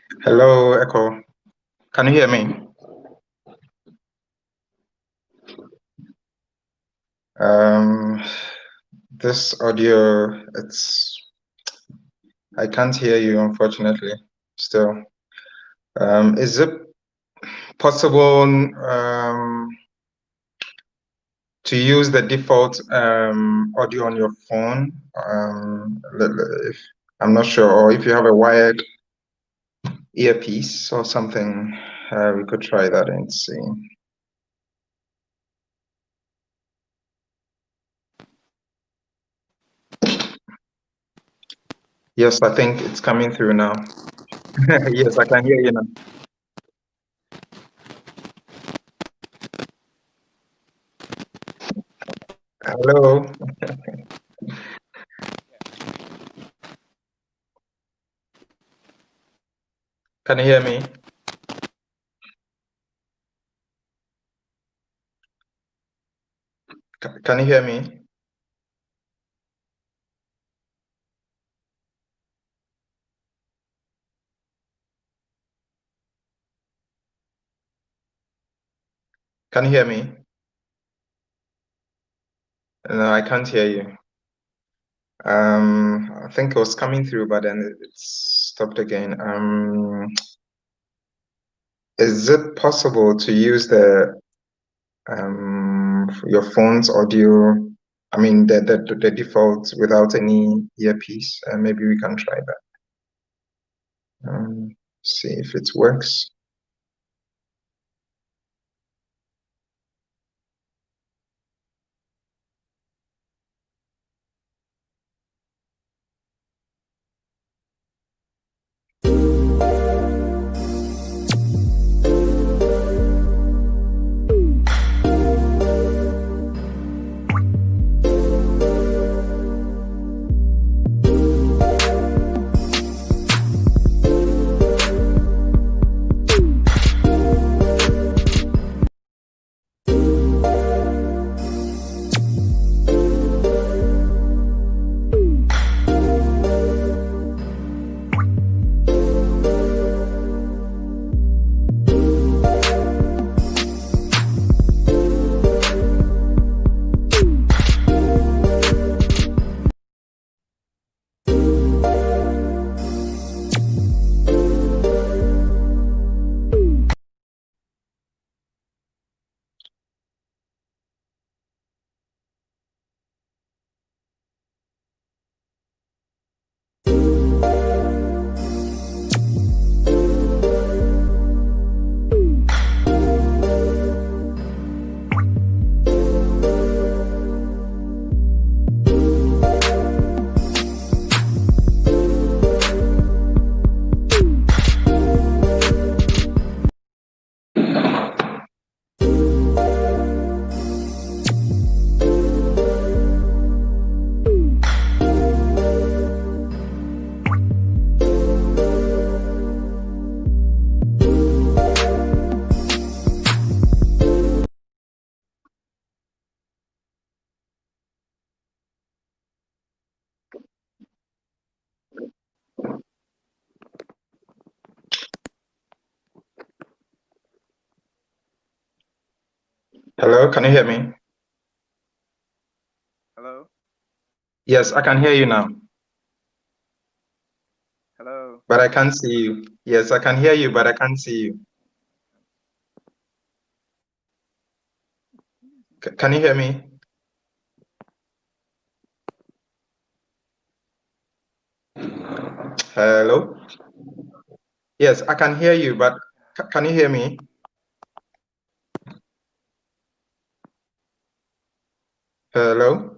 Hello, Echo. Can you hear me? Um, this audio, I can't hear you, unfortunately, still. Is it possible to use the default audio on your phone? If, I'm not sure, or if you have a wired earpiece or something, we could try that and see. Yes, I think it's coming through now. Yes, I can hear you now. Hello, can you hear me? Can you hear me? Can you hear me? No, I can't hear you. I think it was coming through, but then it stopped again. Is it possible to use the your phone's audio? I mean, the default without any earpiece? Maybe we can try that. See if it works. Hello, can you hear me? Hello? Yes, I can hear you now, Hello? but I can't see you. Yes, I can hear you, but I can't see you. Can you hear me? Hello? Yes, I can hear you, but can you hear me? Hello?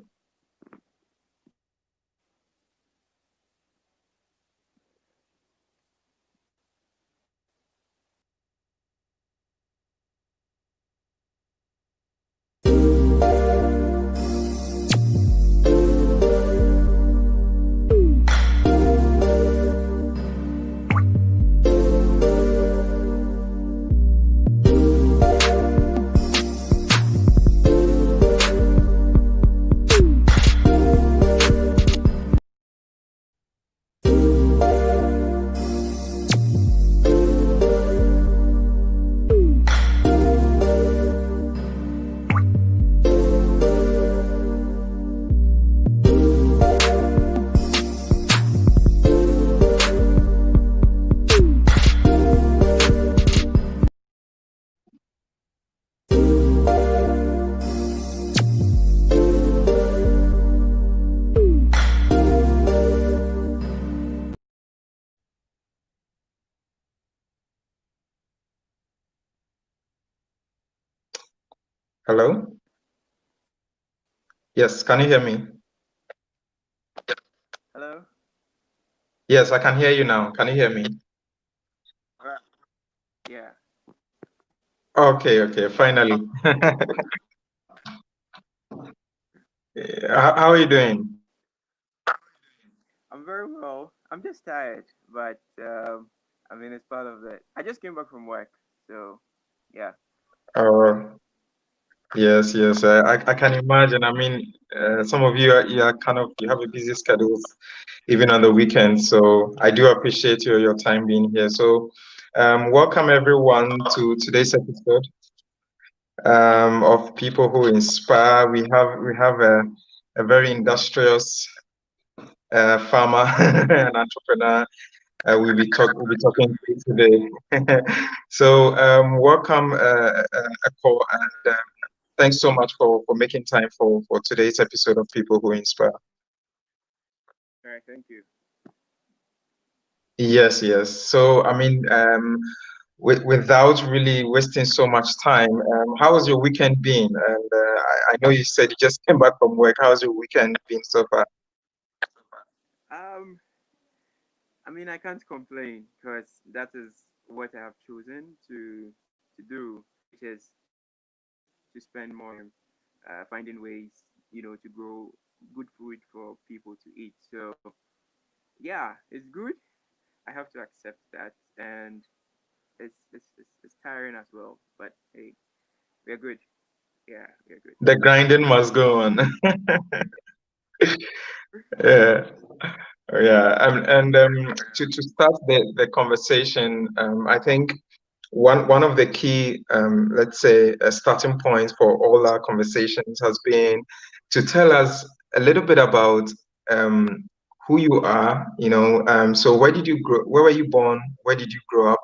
Hello? Yes, can you hear me? Hello? Yes, I can hear you now. Can you hear me? Uh, yeah, Okay, okay, finally. How are you doing? I'm very well. I'm just tired, but I mean, it's part of it. I just came back from work, so yeah. Oh, yes, yes. I can imagine. I mean, some of you are kind of you have a busy schedules even on the weekends. So I do appreciate your time being here. So, welcome everyone to today's episode of People Who Inspire. We have a very industrious farmer and entrepreneur we'll be talking to today. So welcome, Ekow, and thanks so much for making time for today's episode of People Who Inspire. All right, thank you. Yes, yes. So I mean, without really wasting so much time, how has your weekend been? And I know you said you just came back from work. How's your weekend been so far? Um, I mean, I can't complain because that is what I have chosen to do, which is to spend more time finding ways, to grow good food for people to eat. So yeah, it's good. I have to accept that, and it's tiring as well. But hey, we're good. Yeah, we're good. The grinding must go on. Yeah. Yeah, and to start the conversation, I think one of the key, let's say, starting points for all our conversations has been to tell us a little bit about um, who you are. So where did you grow? Where were you born? Where did you grow up?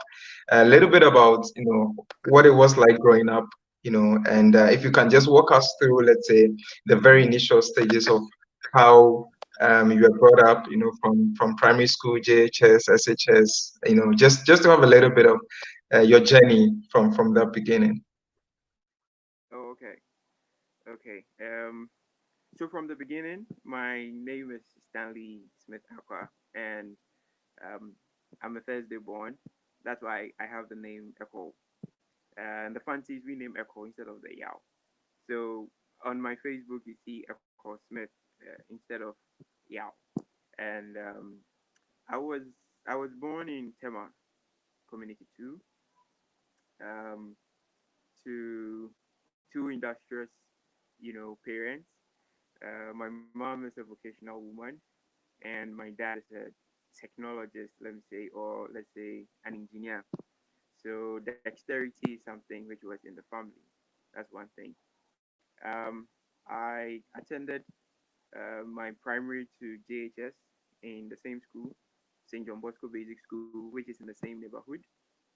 A little bit about what it was like growing up. And if you can just walk us through, let's say, the very initial stages of how you were brought up, from primary school, JHS, SHS, just to have a little bit of your journey from the beginning. Oh, okay, okay. So from the beginning, my name is Stanley Smith Aqua, and um, I'm a Thursday born. That's why I have the name Echo. And the fancies we name Echo instead of the Yao. So on my Facebook, you see Ekow Smith instead of Yao. And I was I was born in Tema Community 2 um, to two industrious, parents. My mom is a vocational woman, and my dad is a technologist, let me say, or let's say an engineer. So dexterity is something which was in the family. That's one thing. I attended my primary to JHS in the same school, St. John Bosco Basic School, which is in the same neighborhood.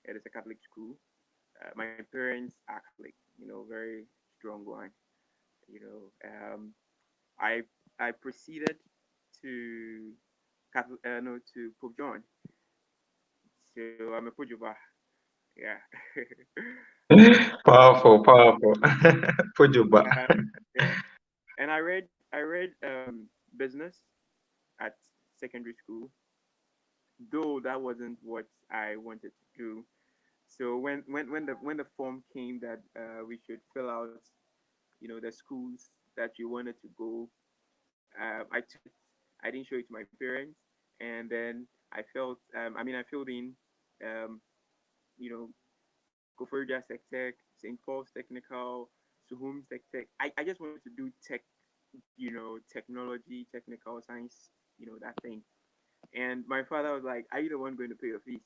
It is a Catholic school. My parents are Catholic, very strong one. You know, I I proceeded to Catholic, no, to Pope John. So I'm a Pujuba. Yeah. Powerful, powerful. Pujuba. uh, yeah. And I read business at secondary school, though that wasn't what I wanted to do. So when the form came that we should fill out, the schools that you wanted to go, I took it. I didn't show it to my parents, and then I felt, I filled in, um, you know, Gofordia Tech, St. Paul's Technical, Suhum Tech. I just wanted to do tech, technology, technical science, that thing. And my father was like, "Are you the one going to pay your fees?"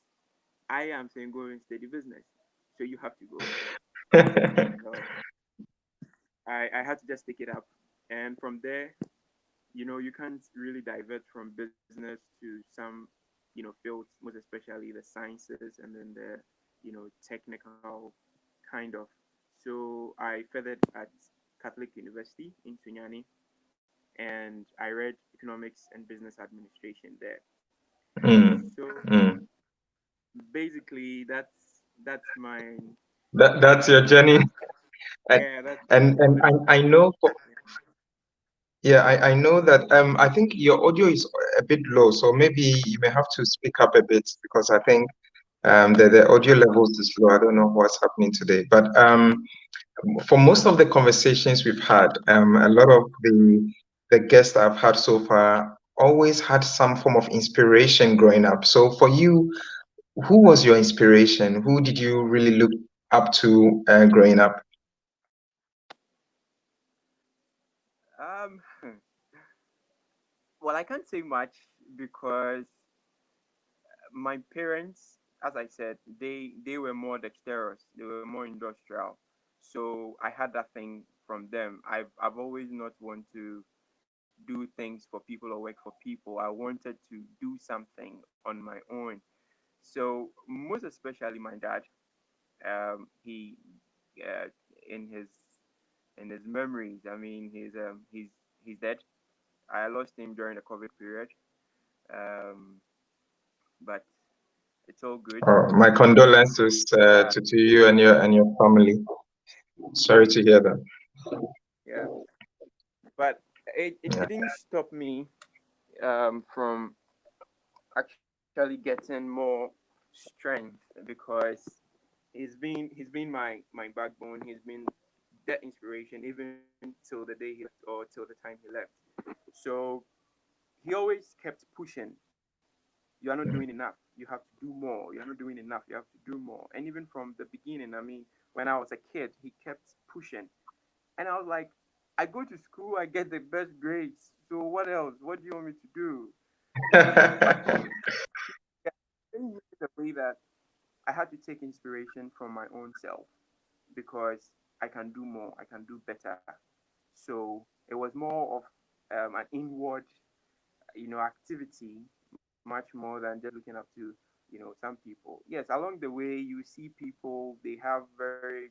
I am saying go and study business, so you have to go. So I had to just take it up, and from there, you can't really divert from business to some, fields, most especially the sciences and then the, technical kind of. So I feathered at Catholic University in Sunyani, and I read economics and business administration there. Mm, So mm. basically, that's my That's your uh, journey. And Yeah, and that's I know for, yeah, I know that I think your audio is a bit low, so maybe you may have to speak up a bit because I think the audio levels is low. I don't know what's happening today. But for most of the conversations we've had, a lot of the guests I've had so far always had some form of inspiration growing up. So for you, who was your inspiration? Who did you really look up to growing up? um well, I can't say much because my parents, as I said, they were more dexterous. They were more industrial. So I had that thing from them. I've always not want to do things for people or work for people. I wanted to do something on my own. So most especially my dad, he uh, in his memories. I mean, he's dead. I lost him during the COVID period. Um, but it's all good. My condolences Uh, to you and your family. Sorry to hear that. yeah, but it Yeah. didn't stop me from actually getting more strength because he's been my backbone. He's been that inspiration even till the day he left or till the time he left. So he always kept pushing. You are not doing enough. You have to do more. You're not doing enough. You have to do more. And even from the beginning, I mean, when I was a kid, he kept pushing. And I was like, I go to school, I get the best grades. So what else? What do you want me to do? But yeah, in the way that I had to take inspiration from my own self because I can do more, I can do better. So it was more of an inward, activity much more than just looking up to, some people. Yes, along the way you see people they have very,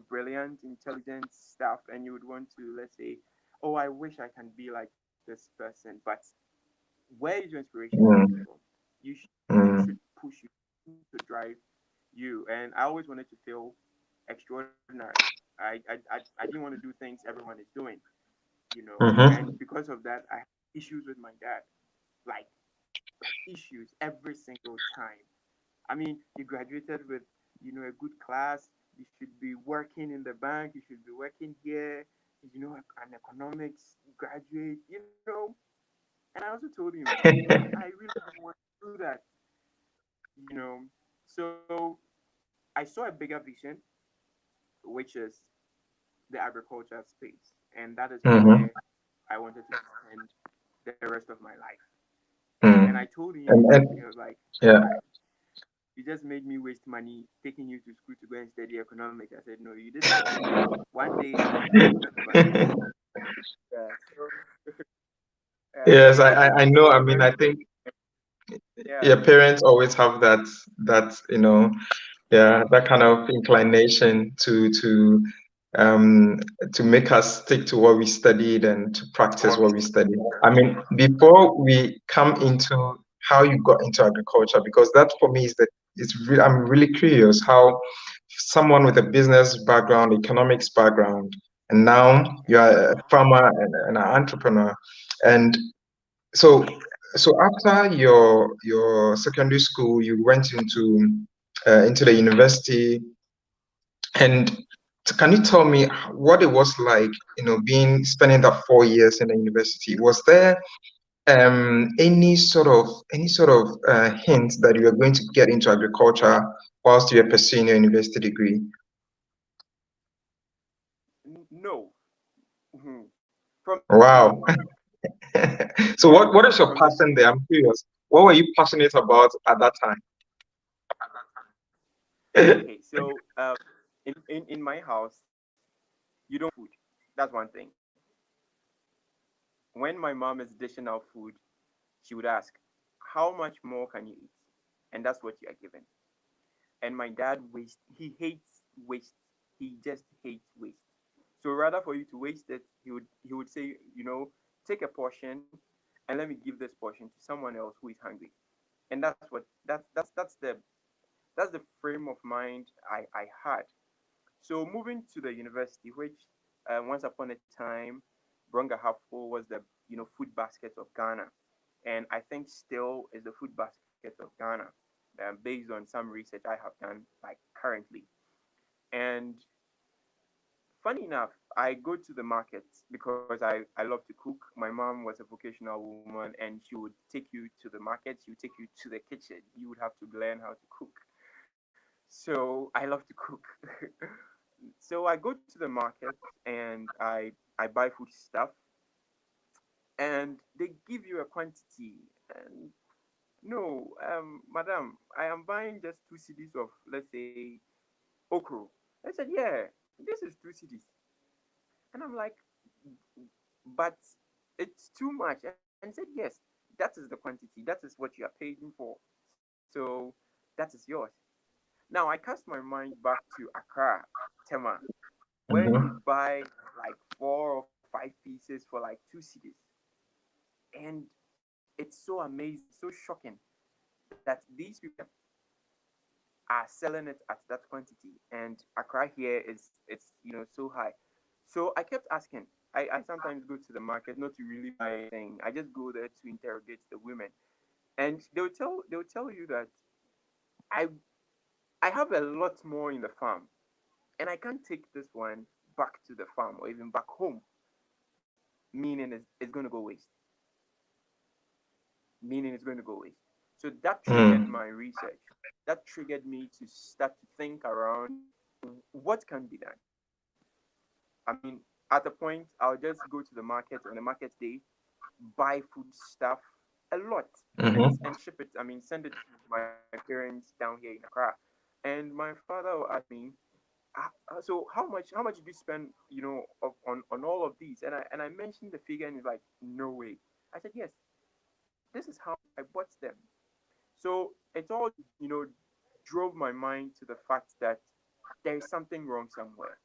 brilliant, intelligent stuff, and you would want to, let's say, oh, I wish I can be like this person. But where is your inspiration coming Mm, from? You should mm, push you to drive you. And I always wanted to feel extraordinary. I didn't want to do things everyone is doing, and mm-hmm. because of that, I had issues with my dad, like issues every single time. I mean, you graduated with, a good class. You should be working in the bank. You should be working here. An economics graduate. And I also told him, I really don't want to do that. You know. So I saw a bigger vision, which is the agriculture space, and that is Mm-hmm. where I wanted to spend the rest of my life. And I Mm. told him, he was like, Yeah. you just made me waste money taking you to school to go and study economics. I said, no, you didn't. One day I will remember. Yeah. So Yes, I it's know. a I very mean, I think yeah. your parents always have that yeah, that kind of inclination um to make us stick to what we studied and to practice what we studied. I mean, before we come into how you got into agriculture, because that for me is that I'm really curious how someone with a business background, economics background, and now you're a farmer and an entrepreneur. And so, so after your secondary school, you went into the university, and can you tell me what it was like, being spending that 4 years in the university? Was there any sort of hint that you were going to get into agriculture whilst you were pursuing your university degree? No. From the beginning. Wow. So Yes, what is your from the passion beginning. there? I'm curious. What were you passionate about at that time? Okay, so in my house, you don't food. That's one thing. When my mom is dishing out food, she would ask, "How much more can you eat?" And that's what you are given. And my dad waste. He hates waste. He just hates waste. So rather for you to waste it, he would say, take a portion and let me give this portion to someone else who is hungry. And that's the frame of mind I had. So moving to the university, which once upon a time, Bronga Hafo was the food basket of Ghana, and I think still is the food basket of Ghana, based on some research I have done like currently. And funny enough, I go to the market because I love to cook. My mom was a vocational woman and she would take you to the market, she would take you to the kitchen. You would have to learn how to cook. So I love to cook. So I go to the market and I buy food stuff and they give you a quantity and no, madam, I am buying just 2 CDs of, let's say, okra. I said, yeah, this is 2 CDs. And I'm like, but it's too much. And he said, yes, that is the quantity. That is what you are paying for. So that is yours. Now I cast my mind back to Accra, Tema, where you Mm-hmm. would buy like 4 or 5 pieces for like 2 CDs. And it's so amazing, so shocking that these people are selling it at that quantity. And Accra here is it's so high. So I kept asking. I sometimes go to the market not to really buy anything. I just go there to interrogate the women. And they'll tell you that I I have a lot more in the farm and I can't take this one back to the farm or even back home, meaning it's going to go waste. Meaning it's going to go waste. So that triggered Mm. my research. That triggered me to start to think around what can be done. I mean, at a point, I'll just go to the market on a market day, buy food stuff a lot, and Mm-hmm. ship it. I mean, send it to my parents down here in Accra. And my father will ask me, so how much did you spend, on all of these? And I mentioned the figure, and he's like, no way. I said, yes, this is how I bought them. So it all, drove my mind to the fact that there is something wrong somewhere.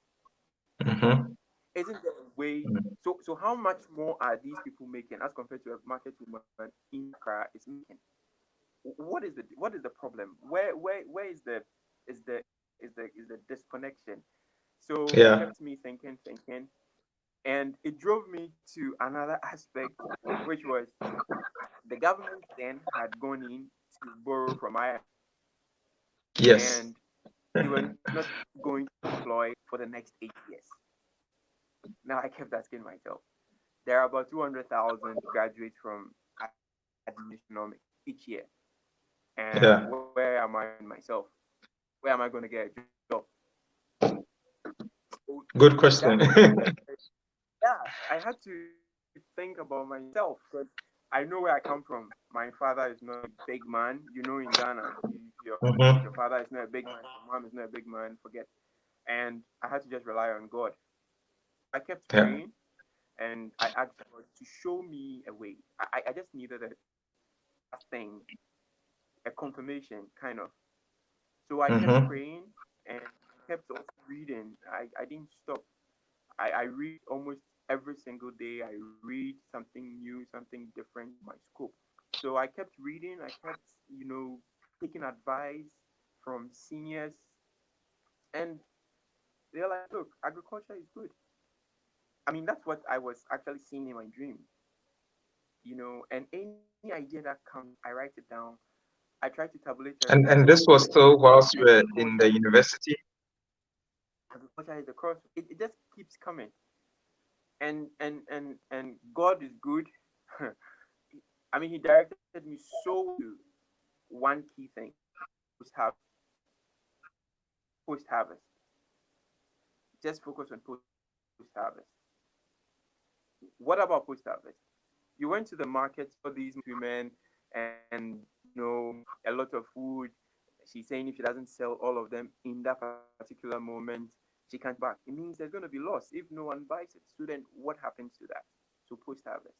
Mm-hmm. Isn't there a way? So how much more are these people making as compared to a market woman in Accra is making? What is the problem? Where is the disconnection? So it kept Yeah. me thinking, and it drove me to another aspect, which was the government then had gone in to borrow from IMF, Yes. and they were not going to deploy for the next 8 years. Now I kept asking myself, there are about 200,000 graduates from administration economics each year, and Yeah. where am I finding myself? Where am I going to get a job? So Good that question. yeah, I had to think about myself because I know where I come from. My father is not a big man. In Ghana, if your Mm-hmm. father is not a big man, your mom is not a big man, forget. And I had to just rely on God. So I kept Yeah. praying and I asked God to show me a way. I just needed that thing, a confirmation, kind of. So I kept Mm-hmm. praying and I kept also reading. I didn't stop. I read almost every single day. I read something new, something different to my scope. So I kept reading. I kept, taking advice from seniors, and they're like, "Look, agriculture is good." I mean, that's what I was actually seeing in my dream. And any idea that comes, I write it down. I try to tabulate And everything. and this was still whilst you were in Agriculture, the university. agriculture is the cross. It just keeps coming, and God is good. I mean, He directed me so to one key thing: post harvest. Post harvest. Just focus on post harvest. What about post harvest? You went to the market, saw these women, and a lot of food. She's saying if she doesn't sell all of them in that particular moment, she can't back. It means there's going to be loss if no one buys it. So then, what happens to that? So post harvest,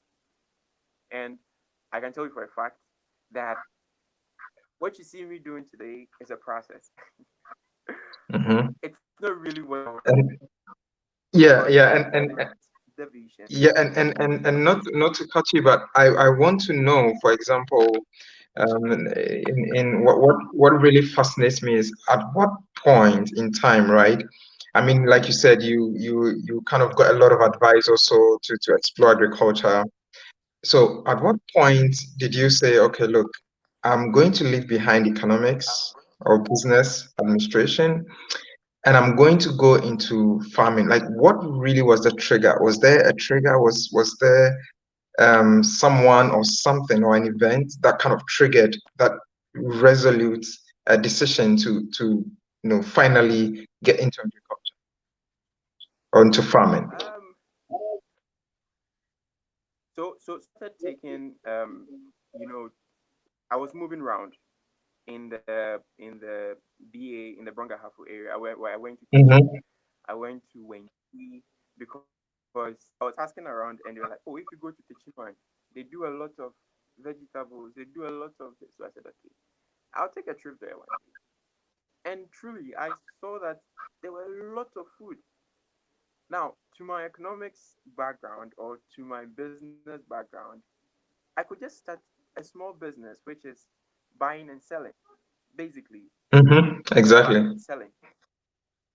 and I can tell you for a fact that what you see me doing today is a process. Mm-hmm. It's not really what I want, And but yeah, I yeah, got and the vision. yeah, and not to cut you, but I want to know, for example, in what really fascinates me is at what point in time, right? I mean, like you said, you kind of got a lot of advice also to explore agriculture. So at what point did you say, okay, look, I'm going to leave behind economics or business administration and I'm going to go into farming? Like what really was the trigger? Was there a trigger? Was there someone or something or an event that kind of triggered that resolute decision to finally get into agriculture or into farming? So started taking you know I was moving around in the BA in the Brongahafo area where I went to teach. Mm-hmm. I went to Wenki because I was asking around and they were like, oh, if you go to Techiman, they do a lot of vegetables, they do a lot of this. So I said, okay, I'll take a trip there one day. And truly, I saw that there were a lot of food. Now, to my economics background or to my business background, I could just start a small business, which is buying and selling, basically Mm-hmm. buying Exactly. and selling.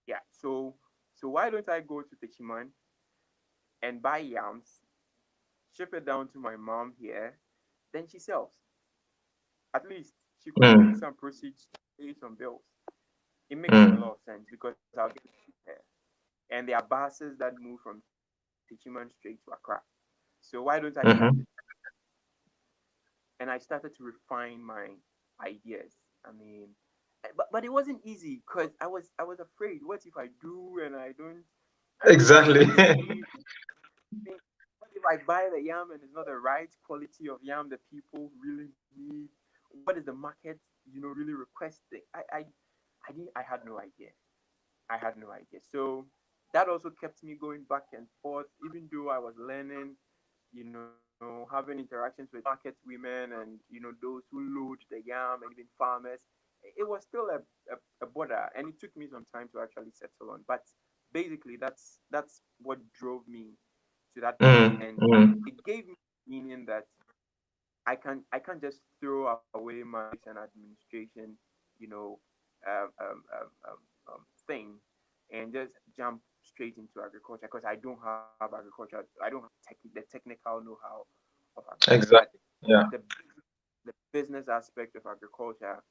Yeah. So why don't I go to Techiman and buy yams, ship it down to my mom here, then she sells. At least she could use Mm, some proceeds to pay some bills. It makes a lot mm, of sense because I'll get it there. And there are buses that move from Techiman straight to Accra. So why don't I start it? mm-hmm. And I started to refine my ideas. I mean, but it wasn't easy because I was afraid. What if I do and I don't Exactly. succeed? Think, what if I buy the yam and it's not the right quality of yam that people really need? What is the market, really requesting? I had no idea. I had no idea. So that also kept me going back and forth, even though I was learning, having interactions with market women and those who load the yam and even farmers. It was still a border, and it took me some time to actually settle on. But basically, that's what drove me to that point, Mm, and mm. it gave me meaning that I can't just throw away my and administration, you know, thing, and just jump straight into agriculture because I don't have agriculture. I don't have the technical know-how of agriculture, but Exactly. Yeah. the the business aspect of agriculture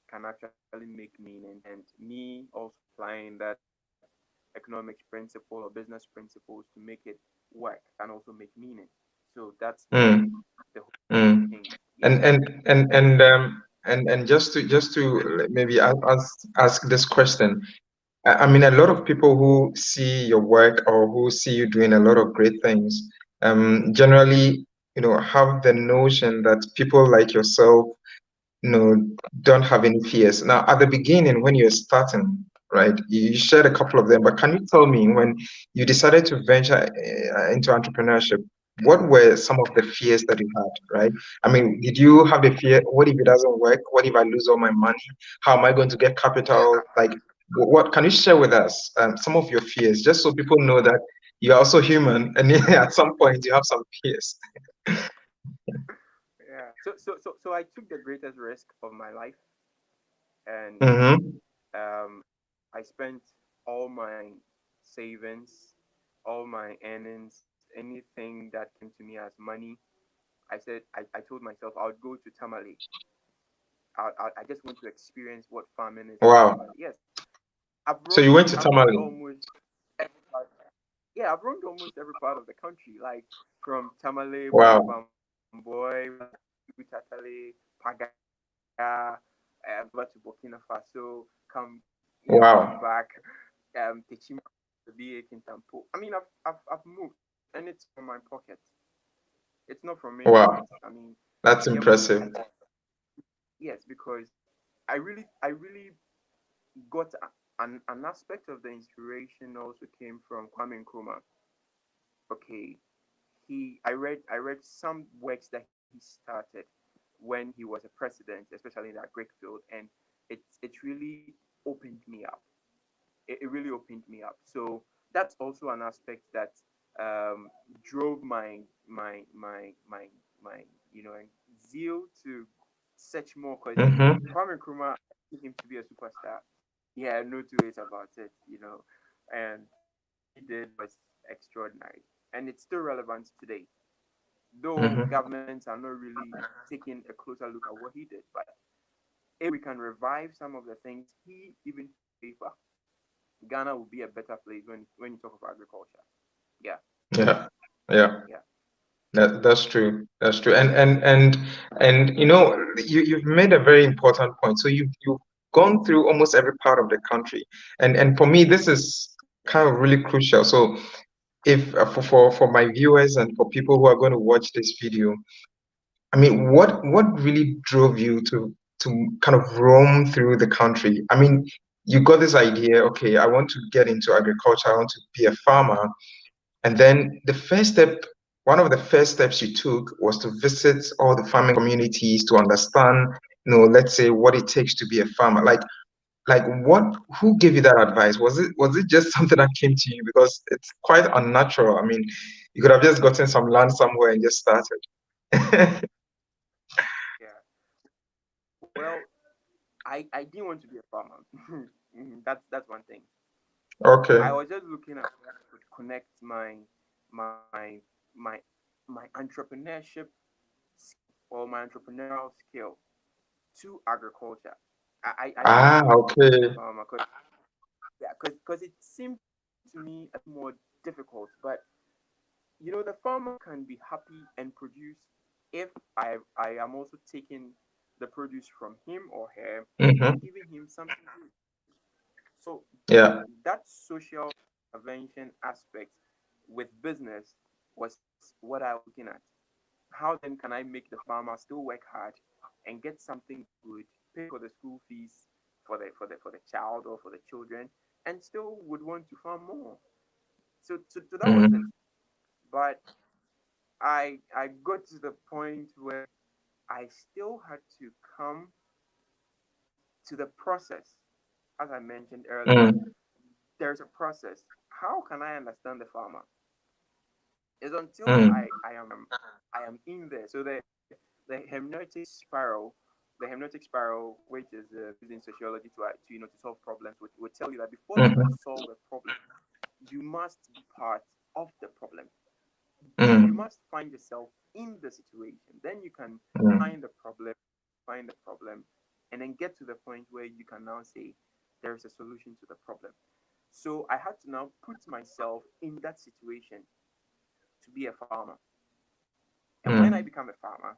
can actually make meaning, and me also applying that economics principle or business principles to make it work can also make meaning. So that's basically Mm, the whole mm. thing. Yeah. And just to maybe ask this question. I mean, a lot of people who see your work or who see you doing a lot of great things, generally, have the notion that people like yourself no, don't have any fears. Now, at the beginning, when you're starting, right, you shared a couple of them, but can you tell me when you decided to venture into entrepreneurship, what were some of the fears that you had, right? I mean, did you have a fear? What if it doesn't work? What if I lose all my money? How am I going to get capital? Like, what can you share with us some of your fears, just so people know that you're also human and at some point you have some fears. Yeah. So I took the greatest risk of my life, and Mm-hmm. I spent all my savings, all my earnings, anything that came to me as money. I told myself I would go to Tamale. I just want to experience what farming is in Wow. Tamale. Yes, So you went to I've roamed Tamale. almost every part. Yeah, I've roamed almost every part of the country, like from Tamale, Wow. Bamboi, Utatale, Paga, over to Burkina Faso, come Wow. back, Techima, the BA Kintampo. I mean, I've moved, and it's from my pocket. It's not from anywhere else. Wow. I mean, That's there must be impressive. yes, because I really got an aspect of the inspiration also came from Kwame Nkrumah. Okay, I read some works that he started when he was a president, especially in the agric field, and it really opened me up. It really opened me up. So that's also an aspect that um, drove my zeal to search more because Mm-hmm. Kwame Nkrumah, I see him to be a superstar. Yeah, no two ways about it. and what he did was extraordinary, and it's still relevant today. Though Mm-hmm. governments are not really taking a closer look at what he did, but if we can revive some of the things he even put on paper, Ghana will be a better place when you talk of agriculture. Yeah, Yeah. Yeah. yeah, That's true. That's true. And you've made a very important point. So you've gone through almost every part of the country. And for me, this is kind of really crucial. So if for my viewers and for people who are going to watch this video, I mean, what really drove you to kind of roam through the country? I mean, you got this idea, okay, I want to get into agriculture, I want to be a farmer. And then one of the first steps you took was to visit all the farming communities to understand, let's say what it takes to be a farmer. Like who gave you that advice? Was it just something that came to you? Because it's quite unnatural. I mean, you could have just gotten some land somewhere and just started. yeah. Well, I didn't want to be a farmer. That's one thing. Okay. I was just looking at how I could connect my my my entrepreneurship or my entrepreneurial skill to agriculture. I didn't want Ah, to be a okay. farmer because yeah, because it seemed to me a little more difficult. But the farmer can be happy and produce if I am also taking the produce from him or her Mm-hmm. and giving him something good. So Yeah. that social intervention aspect with business was what I was looking at. How then can I make the farmer still work hard and get something good, pay for the school fees for the child or for the children, and still would want to farm more. So that was it. Mm-hmm. But I got to the point where I still had to come to the process. As I mentioned earlier, Mm-hmm. there's a process. How can I understand the farmer? Is until Mm-hmm. I am in there. So the hermeneutic spiral, which is used in sociology to solve problems, would tell you that before you can Mm-hmm. solve a problem, you must be part of the problem. You Mm-hmm. must find yourself in the situation. Then you can Mm-hmm. find the problem, and then get to the point where you can now say there's a solution to the problem. So I had to now put myself in that situation to be a farmer. And when I Mm-hmm. become a farmer,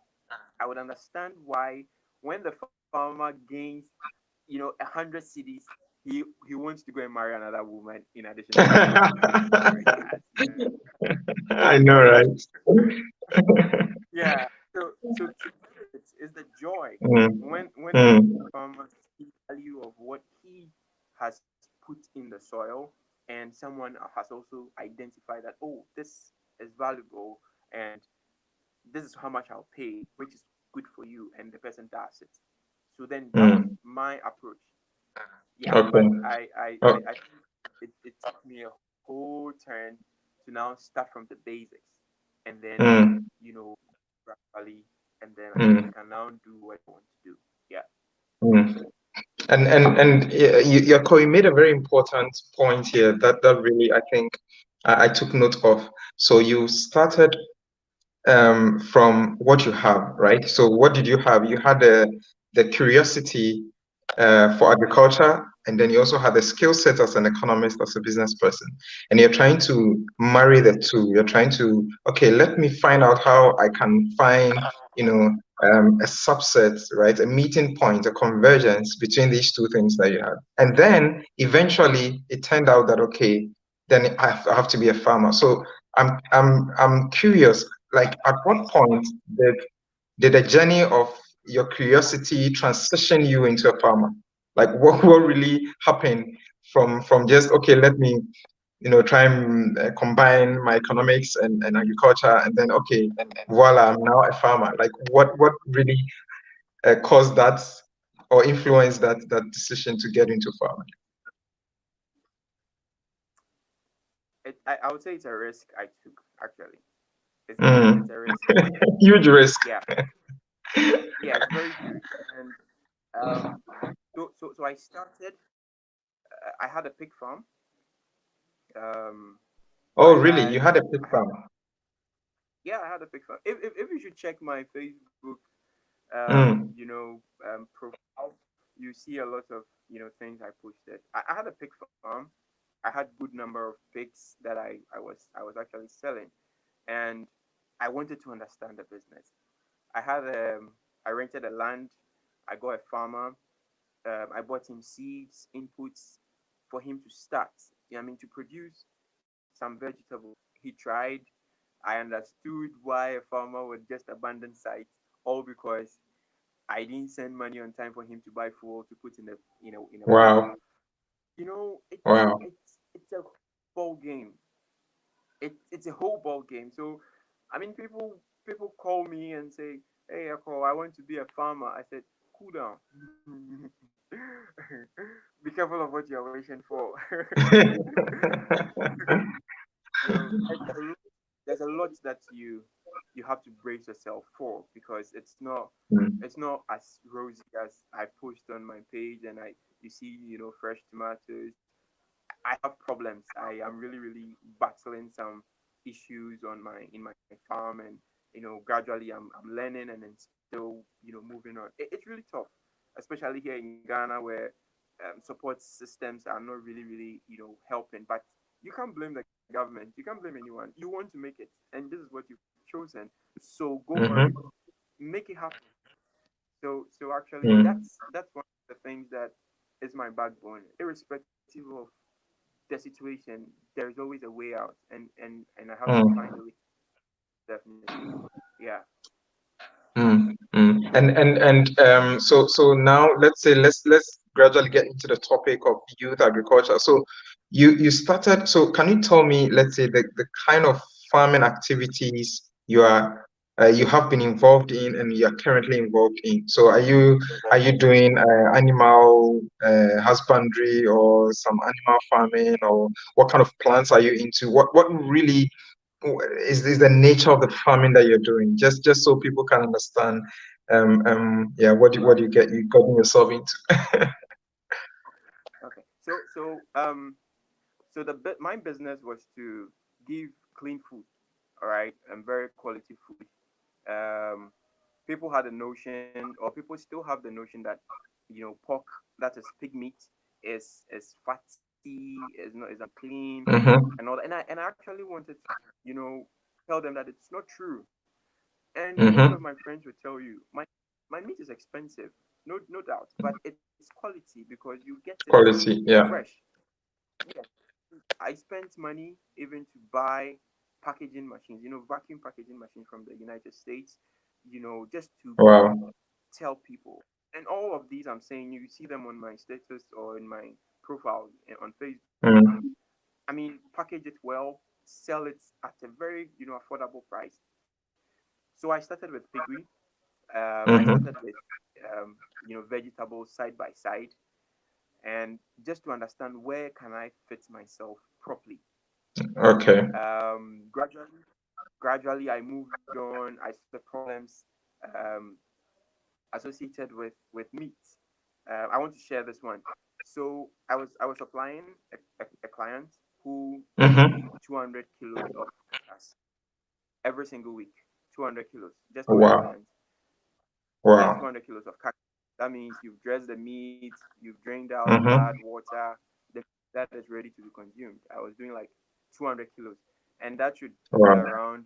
I would understand why when the farmer gains, 100 cities, he wants to go and marry another woman in addition to the 100 cities he already has. I know, right? Yeah. So it's the joy Mm, when the mm, farmer sees value of what he has put in the soil, and someone has also identified that, oh, this is valuable, and this is how much I'll pay, which is good for you, and the person does it. So then that was mm. my approach. Yeah, Okay. but I Oh, think it took me a whole turn to now start from the basics, and then mm, gradually, and then I mm, can now do what I want to do. Yeah. mm. And you made a very important point here that really I think I took note of. So you started from what you have, right? So what did you have? You had the curiosity for agriculture, and then you also had the skill set as an economist, as a business person, and you're trying to marry the two. You're trying to, okay, let me find out how I can find, a subset, right? A meeting point, a convergence between these two things that you had. And then eventually it turned out that, okay, then I have to be a farmer. So I'm curious, like at what point did the journey of your curiosity transition you into a farmer? Like what really happened from just, okay, let me try and combine my economics and agriculture, and then, okay, voila, I'm now a farmer. Like what really caused that or influenced that decision to get into farming? I would say it's a risk I took actually. It's Mm. a risk. Huge risk. Yeah, yeah, it's very huge. And um, so I started. I had a pig farm, Um, Oh, really? You had a pig I had farm? yeah, I had a pig farm. If you should check my Facebook, Mm. profile, you see a lot of things I posted. I had a pig farm. I had good number of pigs that I was actually selling, and I wanted to understand the business. I had I rented a land. I got a farmer. I bought him seeds, inputs for him to start. I mean, to produce some vegetables. He tried. I understood why a farmer would just abandon sites, all because I didn't send money on time for him to buy fuel to put in a pool. Wow. It's Wow. it's a ball game. It's a whole ball game. So, I mean, people call me and say, "Hey, Ekow, I want to be a farmer." I said, "Cool down. Be careful of what you're wishing for." There's a lot that you have to brace yourself for, because Mm, it's not as rosy as I post on my page and I you see fresh tomatoes. I have problems. I am really battling some issues in my farm, and gradually I'm learning and then still moving on. It's really tough, especially here in Ghana, where support systems are not really helping. But you can't blame the government. You can't blame anyone. You want to make it, and this is what you've chosen. So go for it. mhm, Make it happen. So actually, mm, that's one of the things that is my backbone, irrespective of the situation. There's always a way out, and I have to find a mm. way. Definitely, yeah. And so now let's gradually get into the topic of youth agriculture. So you started. So can you tell me, let's say, the kind of farming activities you have been involved in and you are currently involved in? So are you doing animal husbandry or some animal farming, or what kind of plants are you into? What really is the nature of the farming that you're doing? Just so people can understand. Yeah, what you get you gotten yourself into. Okay. So my business was to give clean food, all right, and very quality food. Um, People had a notion, or people still have the notion that pork, that is pig meat, is fatty, is unclean, Mm-hmm, and all that. And I actually wanted to tell them that it's not true. And most of mm-hmm. my friends would tell you my meat is expensive, no doubt, but it's quality because you get it Quality, yeah. fresh. Yes. I spent money even to buy packaging machines, vacuum packaging machine from the United States, just to Wow. tell people. And all of these I'm saying, you see them on my status or in my profile on Facebook. Mm, I mean, package it well, sell it at a very affordable price. So I started with piggery. I started mm-hmm. with vegetables side by side, and just to understand where can I fit myself properly. Okay. Gradually I moved on. I saw the problems um, associated with meat. I want to share this one. So I was supplying a client who needed Mm-hmm. 200 kilos of carcass every single week. 200 kilos, just one Wow. client. Yes, Wow. 200 kilos of carcass. That means you've dressed the meat, you've drained out blood, Mm-hmm. water, the that is ready to be consumed. I was doing like 200 kilos, and that should be Wow. around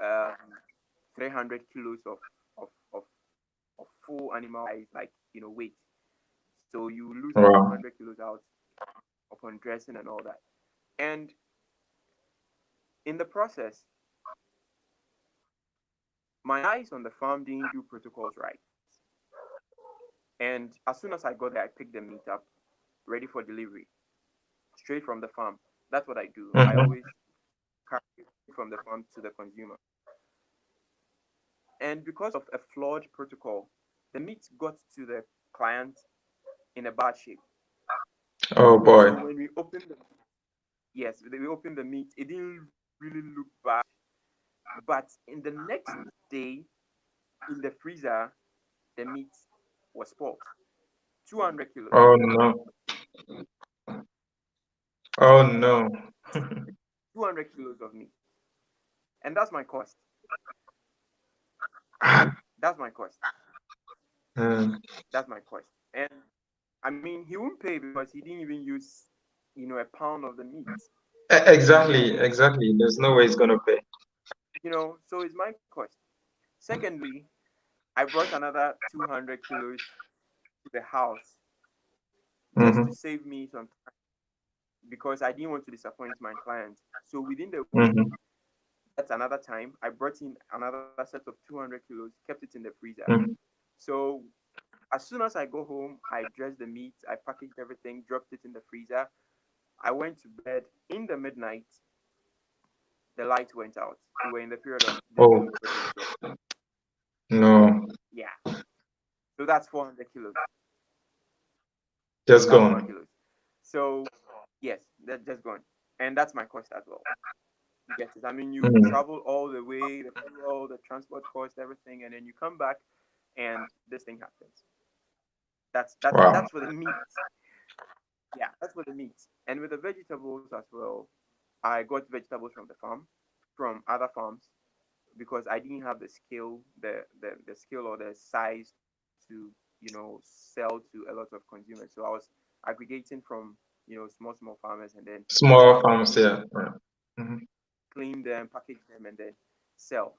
um, 300 kilos of, of, of full animal size, like weight. So you lose like Wow. 200 kilos out upon dressing and all that. And in the process, my guys on the farm didn't do protocols right. And as soon as I got there, I picked the meat up, ready for delivery, straight from the farm. That's what I do. I Mm-hmm. always carry it from the farm to the consumer. And because of a flawed protocol, the meat got to the client in a bad shape. Oh boy. So when we opened the yes, we opened the meat, it didn't really look bad. But in the next day, in the freezer, the meat was spoiled. 200 kilos. Oh no. Oh no. 200 kilos of meat, and that's my cost. That's my cost. Mm. That's my cost. And I mean, he won't pay because he didn't even use, a pound of the meat. Exactly, exactly. There's no way he's gonna pay. So it's my cost. Secondly, I brought another 200 kilos to the house just to Mm-hmm. save me some time because I didn't want to disappoint my clients. So within the week, Mm-hmm. that's another time, I brought in another set of 200 kilos, kept it in the freezer. Mm-hmm. So as soon as I go home, I dressed the meat, I packaged everything, dropped it in the freezer. I went to bed in the midnight. The light went out. We were in the period of Oh during Christmas, so no, yeah. So that's 400 kilos. just That's 400 gone. kilos. So yes, that's just gone, and that's my cost as well. You get it. I mean, you Mm. travel all the way, the fuel, the transport cost, everything, and then you come back, and this thing happens. That's Wow. for the meat. Yeah, that's for the meat. And with the vegetables as well, I got vegetables from the farm, from other farms, because I didn't have the skill, the skill or the size to, sell to a lot of consumers. So I was aggregating from, small farmers and then Small bring farms, them, yeah. Yeah. Mm-hmm. clean them, package them, and then sell.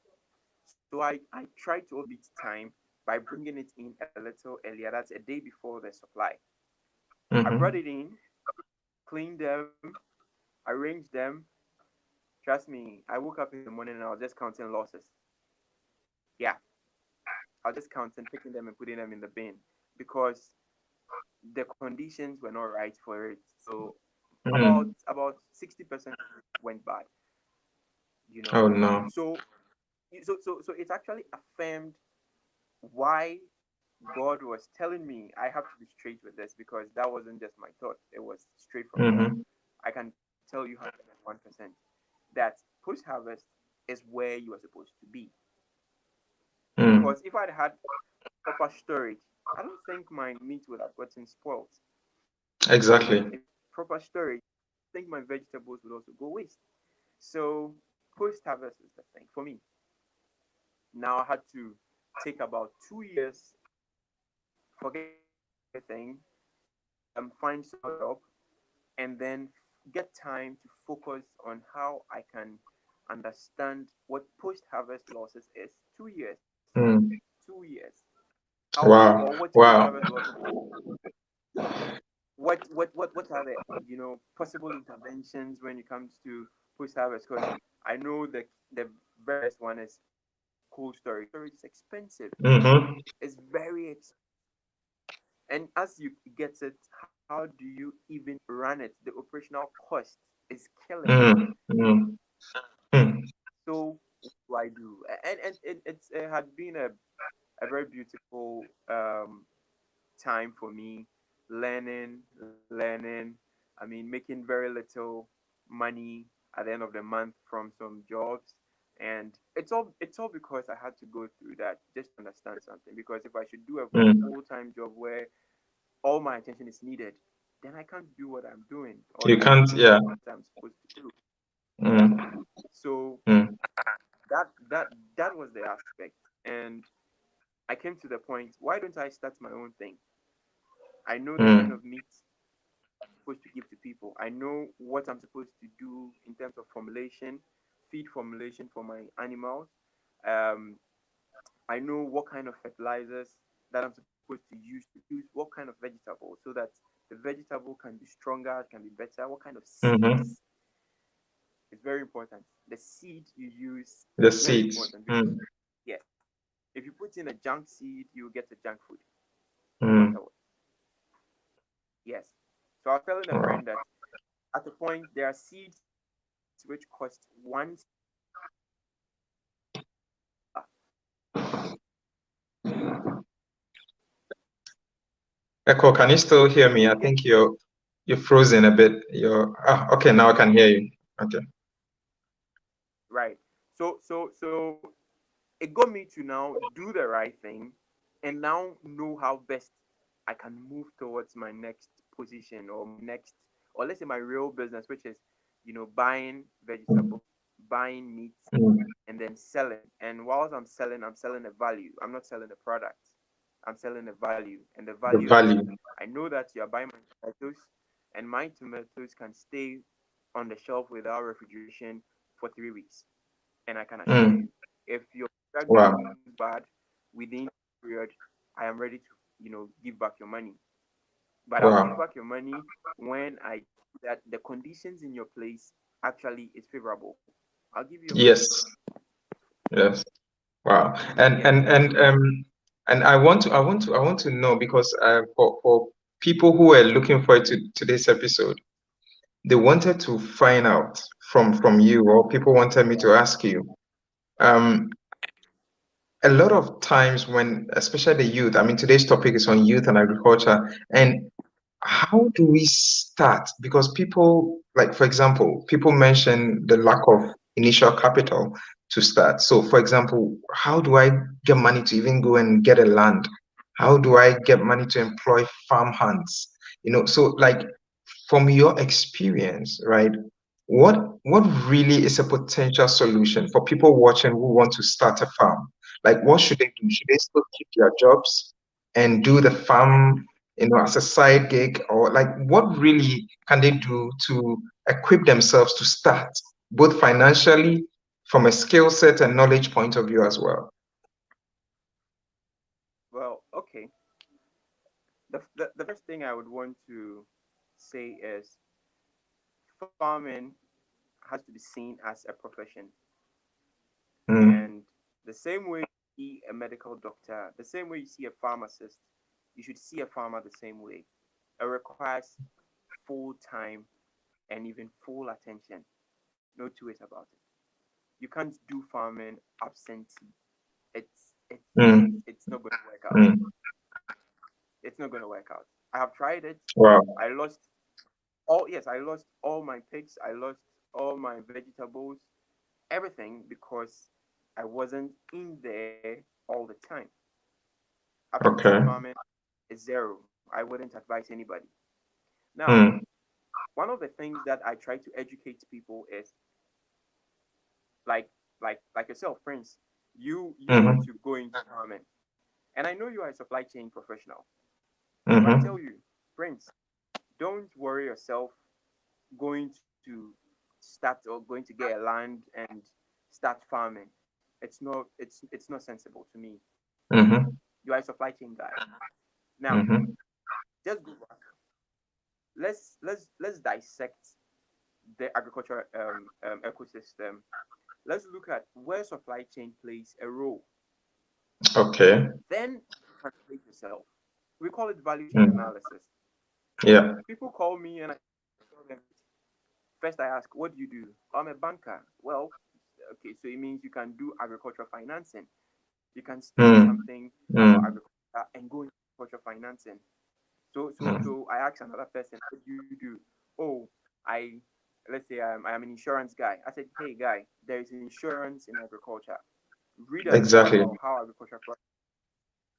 So I tried to also beat time by bringing it in a little earlier. That's a day before the supply. I brought Mm-hmm. it in, cleaned them, arranged them. Trust me, I woke up in the morning and I was just counting losses. Yeah, I was just counting, picking them and putting them in the bin because the conditions were not right for it. So about Mm. about 60% went bad. You know, Oh no. so it actually affirmed why God was telling me I have to be straight with this because that wasn't just my thought. It was straight from God. Mm-hmm. I can tell you 101% that post harvest is where you are supposed to be. Mm. Because if I'd had proper storage, I don't think my meat would have gotten spoiled. Exactly. If proper storage, I think my vegetables would also go waste. So post harvest is the thing for me. Now I had to take about 2 years, forget everything, find some job, and then get time to focus on how I can understand what post harvest losses is. 2 years, Mm. 2 years. How or Wow. what post Wow. harvest losses is. What are the possible interventions when it comes to post harvest? Because I know the very best one is cold storage. Storage is expensive. Mm-hmm. It's very expensive. And as you get it, how do you even run it? The operational cost is killing you. Mm. Mm. Mm. So what do I do? And it had been a very beautiful time for me, learning. I mean, making very little money at the end of the month from some jobs, and it's all because I had to go through that just to understand something. Because if I should do a Mm. full time job where all my attention is needed, then I can't do what I'm doing or You the can't, things yeah. that I'm supposed to do. Mm. So Mm. that was the aspect, and I came to the point: why don't I start my own thing? I know the kind Mm. of meat I'm supposed to give to people. I know what I'm supposed to do in terms of formulation, feed formulation for my animals. Um, I know what kind of fertilizers that I'm supposed to use, what kind of vegetable, so that the vegetable can be stronger, can be better. What kind of Mm-hmm. seeds is very important. The seed you use The is very seeds. important because Mm. yes, if you put in a junk seed, you get a junk food, no Mm. matter what. Yes. So I was telling a Wow. friend that at a point there are seeds which cost Echo, can you still hear me? I you get think you're frozen a bit. Okay, now I can hear you. Okay. right. So it got me to now do the right thing and now know how best I can move towards my next position or my next or let's say my real business, which is buying vegetables, buying meat, mm. and then selling. And whilst I'm selling a value. I'm not selling a product. I'm selling a value. And the The value is, value. I know that you're buying my tomatoes, and my tomatoes can stay on the shelf without refrigeration for 3 weeks. And I can assure you, Mm. if your product goes Wow. bad within that period, I am ready to, give back your money. But I'll give Wow. back your money when I see that the conditions in your place actually is favorable. I'll give you your money. Yes. Yes. Wow. And Yes. and and um and I want to know, because for people who are looking forward to today's episode, they wanted to find out from you, or people wanted me to ask you. Um, a lot of times when, especially the youth, I mean, today's topic is on youth and agriculture, and how do we start? Because people, like, for example, people mention the lack of initial capital to start. So, for example, how do I get money to even go and get a land? How do I get money to employ farm hands? So, like, from your experience, right? What really is a potential solution for people watching who want to start a farm? Like, what should they do? Should they still keep their jobs and do the farm, as a side gig, or like, what really can they do to equip themselves to start, both financially, from a skill set and knowledge point of view as well? Well, okay. The first thing I would want to say is farming has to be seen as a profession. Mm, And the same way you see a medical doctor, the same way you see a pharmacist, you should see a farmer the same way. It requires full time and even full attention. No two ways about it. You can't do farming absentee. mm, It's not going to work out. mm. It's not going to work out. I have tried it. Wow. I lost all, yes, I lost all my pigs. I lost all my vegetables, everything, because I wasn't in there all the time. Absentee Okay. farming is zero. I wouldn't advise anybody. Now, Mm, one of the things that I try to educate people is like like yourself, Prince. You want mm-hmm, to go into farming, and I know you are a supply chain professional. So I mm-hmm, tell you, Prince, don't worry yourself going to start or going to get a land and start farming. It's not sensible to me. mm-hmm, You are a supply chain guy. Now, mm-hmm. just go back. Let's dissect the agricultural ecosystem. Let's look at where supply chain plays a role. Okay. Then translate yourself. We call it value chain Mm, analysis. yeah. People call me and I tell them, first I ask, what do you do? I'm a banker. Well, okay, so it means you can do agricultural financing. You can study Mm, something about mm, agriculture and go into agricultural financing. mm. So I ask another person, what do you do? Oh, I let's say I am an insurance guy. I said, hey guy, there is insurance in agriculture. Read a little Exactly. about how agriculture works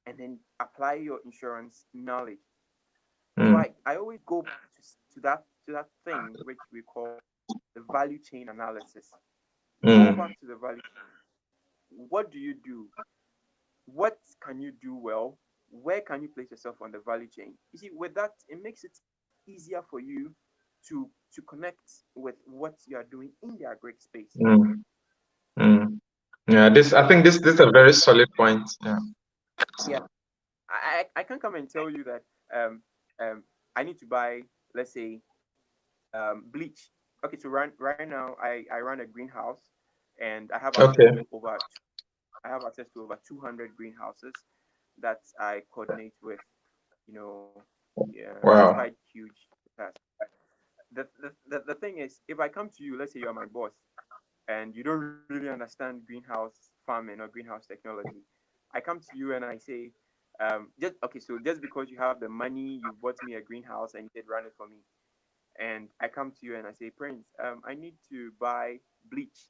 and then apply your insurance knowledge. So Mm, I always go back to that thing which we call the value chain analysis. Go mm, back to the value chain. What do you do? What can you do well? Where can you place yourself on the value chain? You see, with that, it makes it easier for you to connect with what you are doing in the agri space. mm, mm. Yeah, I think this is a very solid point. Yeah. Yeah, I can't come and tell you that um I need to buy, let's say, bleach. Okay, so right now I run a greenhouse and Okay. I have access to over 200 greenhouses that I coordinate with. You know, yeah, it's quite Wow. huge task. The thing is, if I come to you, let's say you're my boss, and you don't really understand greenhouse farming or greenhouse technology, I come to you and I say, just okay, so just because you have the money, you bought me a greenhouse and you said run it for me, and I come to you and I say, Prince, I need to buy bleach,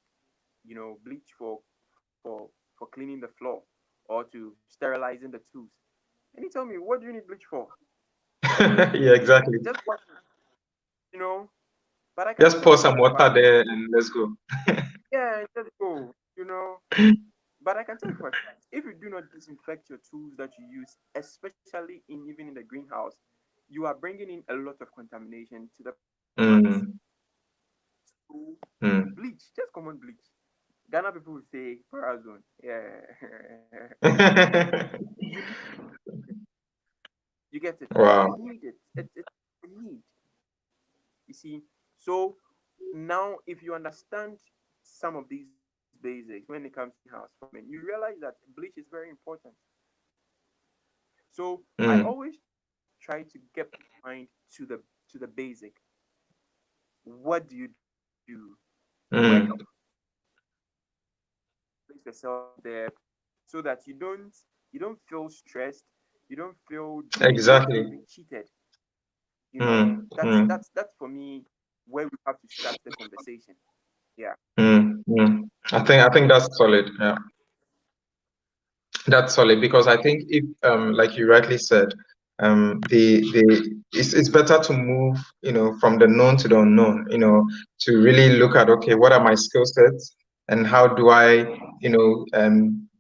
bleach for cleaning the floor or to sterilizing the tools. And you tell me, what do you need bleach for? Yeah, exactly. Just what, you know. But I can Just tell pour you for some a water fact, there and let's go. yeah, just go, you know. But I can tell you for a fact, if you do not disinfect your tools that you use, especially in even in the greenhouse, you are bringing in a lot of contamination to the plants. Mm, So mm. bleach, just common bleach. Ghana people will say parazone. Yeah. You need, you get it. You Wow. need it. It's a need. You see. So now, if you understand some of these basics when it comes to house farming, you realize that bleach is very important. So I Mm, always try to get mind to the basic. What do you do? Where can you mm. place yourself there so that you don't feel stressed, you don't feel defeated or Exactly. even cheated. Mm, That's mm, that's that's for me where we have to start the conversation. Yeah. mm. I think that's solid. Yeah. That's solid because I think if, like you rightly said, the it's better to move, from the known to the unknown, to really look at, okay, what are my skill sets and how do I,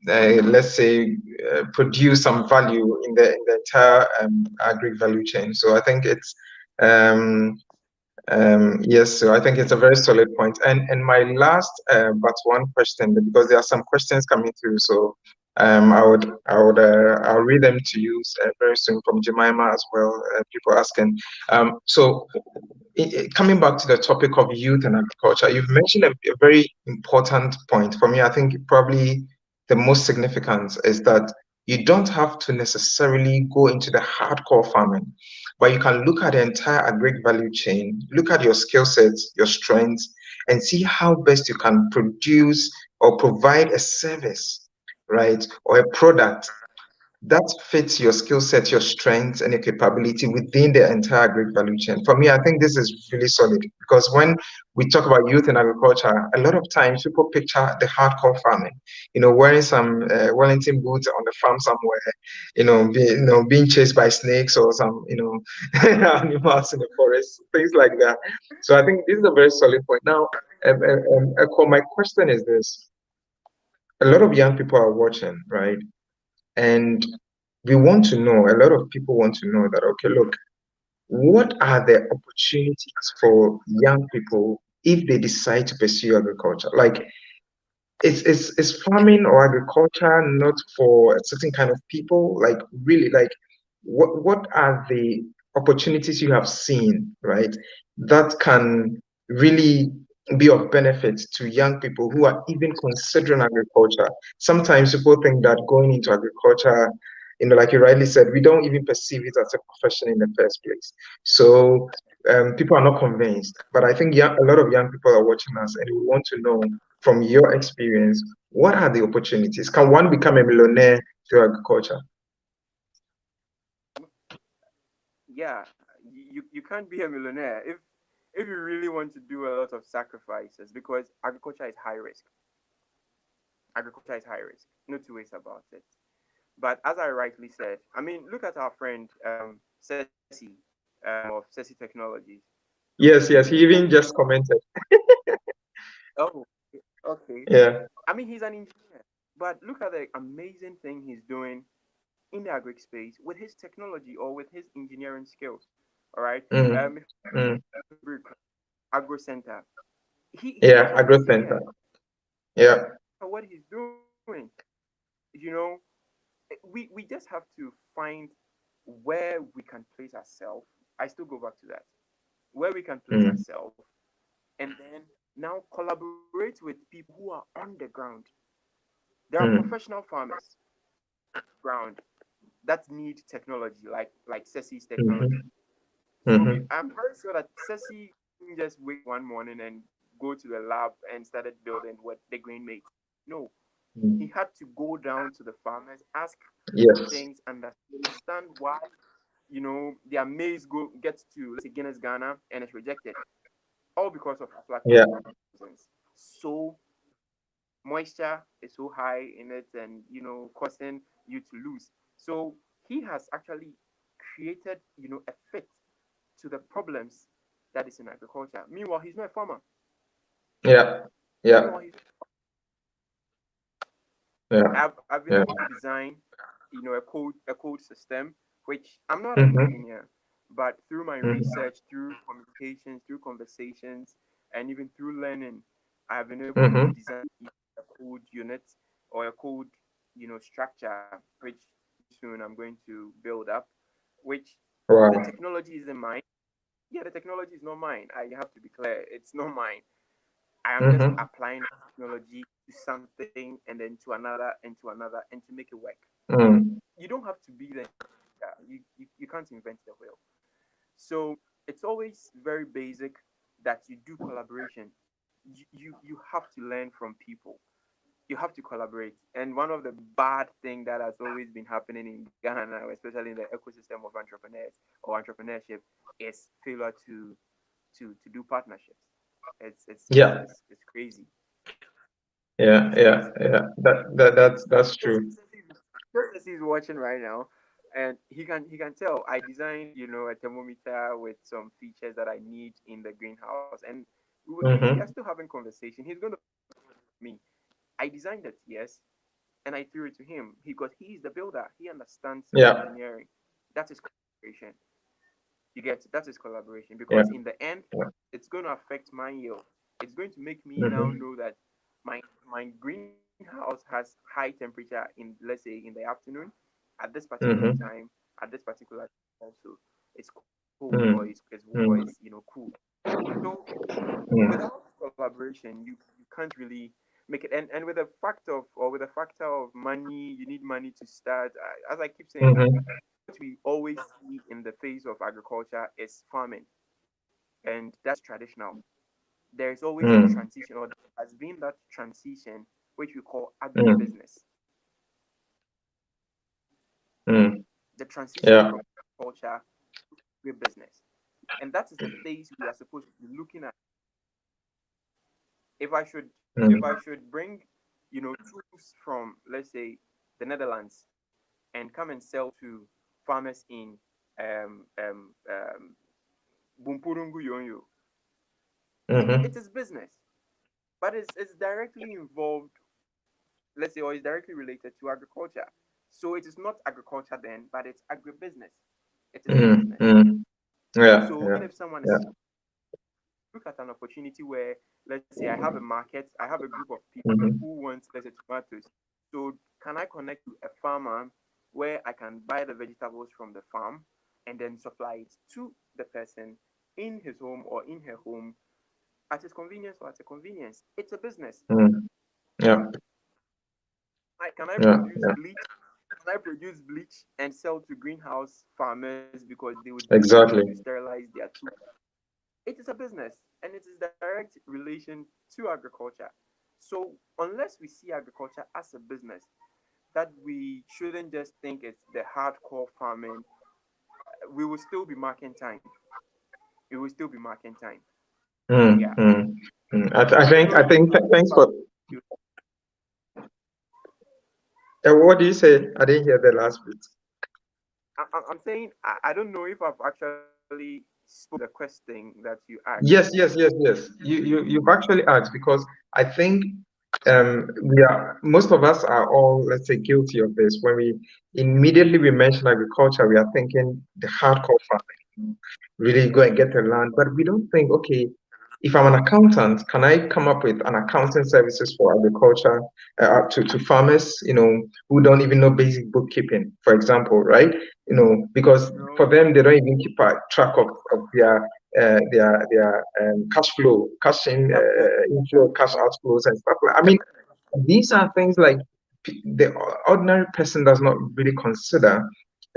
let's say, produce some value in the entire agri value chain. So I think it's um, yes, so I think it's a very solid point. And my last but one question, because there are some questions coming through, so I'll read them to you very soon from Jemima as well. People asking. So coming back to the topic of youth and agriculture, you've mentioned a very important point for me. I think probably the most significant is that you don't have to necessarily go into the hardcore farming, but you can look at the entire agri value chain, look at your skill sets, your strengths, and see how best you can produce or provide a service, right, or a product that fits your skill set, your strengths, and your capability within the entire agri value chain. For me, I think this is really solid because when we talk about youth in agriculture, a lot of times people picture the hardcore farming, wearing some Wellington boots on the farm somewhere, being chased by snakes or some, animals in the forest, things like that. So I think this is a very solid point. Now, Ekow, my question is this: a lot of young people are watching, right? And we want to know, a lot of people want to know that, okay, look, what are the opportunities for young people if they decide to pursue agriculture? Like, is farming or agriculture not for a certain kind of people? Like, really, like, what are the opportunities you have seen, right, that can really be of benefit to young people who are even considering agriculture? Sometimes people think that going into agriculture, like you rightly said, we don't even perceive it as a profession in the first place. So people are not convinced. But I think a lot of young people are watching us and we want to know from your experience, what are the opportunities? Can one become a millionaire through agriculture? Yeah. You can't be a millionaire if you really want to do a lot of sacrifices because agriculture is high risk. Agriculture is high risk. No two ways about it. But as I rightly said, I mean, look at our friend Ceci of Ceci Technologies. Yes, yes. He He's an even just commented. oh, okay. Yeah. I mean, he's an engineer, but look at the amazing thing he's doing in the agri space with his technology or with his engineering skills. All right. Mm, mm. Agro Center. He's Yeah, also an agro center. engineer. Yeah. What he's doing, you know, we just have to find where we can place ourselves. I still go back to that. Where we can place Mm, ourselves and then now collaborate with people who are on the ground. There are mm, professional farmers ground that need technology like Ceci's technology. mhm, So mhm. I'm very sure that Ceci didn't just wake one morning and go to the lab and started building what the grain makes. No, he Mm. had to go down to the farmers, ask Yes. things, understand why their maize gets to, let's say, Guinness Ghana and it's rejected, all because of Yeah. aflatoxins. So moisture is so high in it and causing you to lose. So he has actually created a fit to the problems that is in agriculture. Meanwhile, he's not a farmer. Yeah. Yeah. Meanwhile, Yeah. I've been Yeah. able to design, a code system, which I'm not an Mm-hmm. engineer, but through my Mm-hmm. research, through communications, through conversations, and even through learning, I've been able to Mm-hmm. design a code unit or a code, structure, which soon I'm going to build up, which the Wow. technology isn't mine. Yeah, the technology is not mine. I have to be clear, it's not mine. I am just Mm-hmm. applying technology to something and then to another and to another and to make it work. Mm. You don't have to be the you can't invent the wheel. So it's always very basic that you do collaboration. You have to learn from people. You have to collaborate. And one of the bad thing that has always been happening in Ghana now, especially in the ecosystem of entrepreneurs or entrepreneurship, is failure to do partnerships. Yeah. It's crazy. Yeah. It's Yeah. crazy. Yeah. That's true. Just as he's watching right now, and he can tell I designed a thermometer with some features that I need in the greenhouse, and we are Mm-hmm. still having conversation. He's going to me. I designed it, yes, and I threw it to him because he's the builder. He understands Yeah. engineering. That is collaboration. You get that is collaboration Yeah. because in the end, Yeah. it's going to affect my yield. It's going to make me now Mm-hmm. know that my greenhouse has high temperature in, let's say, in the afternoon at this particular Mm-hmm. time, at this particular time also it's cold Mm. or it's Mm. cool. So Mm. without collaboration, you can't really make it. And with the fact of or with the factor of money, you need money to start. As I keep saying, Mm-hmm. what we always see in the face of agriculture is farming, and that's traditional. There is always a Mm. transition, or there has been that transition, which we call Mm. agribusiness. Mm. The transition Yeah. from agriculture to agribusiness, and that is the phase we are supposed to be looking at. If I should, if I Mm. should bring, tools from, let's say, the Netherlands and come and sell to farmers in um, um, um, Bumpurungu Yonyo, it Mm-hmm. is business, but it's directly involved, let's say, or is directly related to agriculture. So it is not agriculture then, but it's agribusiness. It is a Mm. business. Mm. Yeah. So Yeah. even if someone Yeah. is look at an opportunity where, let's say, I have a market, I have a group of people Mm-hmm. who want, let's say, tomatoes. So can I connect to a farmer where I can buy the vegetables from the farm and then supply it to the person in his home or in her home at his convenience or at a convenience? It's a business. Mm. Yeah. Can I Yeah. produce Yeah. bleach? Can I produce bleach and sell to greenhouse farmers because they would use it to Exactly. sterilize their tools? It is a business and it is direct relation to agriculture. So unless we see agriculture as a business, that we shouldn't just think it's the hardcore farming, we will still be marking time. It will still be marking time. Mm. Yeah. Mm. Mm. So I don't know I if think thanks for you what do you say? I didn't hear the last bit. I'm saying I don't know if I've actually spoke the question that you asked. Yes, yes, yes, yes. You've actually asked because I think we are most of us are all, let's say, guilty of this. When we immediately we mention agriculture, we are thinking the hardcore farming, really go and get the land, but we don't think, okay, if I'm an accountant, can I come up with an accounting services for agriculture to farmers, who don't even know basic bookkeeping, for example, right? Because for No. them, they don't even keep a track of their cash flow, cash in, Their book. inflow, cash outflows, and stuff like. I mean, these are things like the ordinary person does not really consider,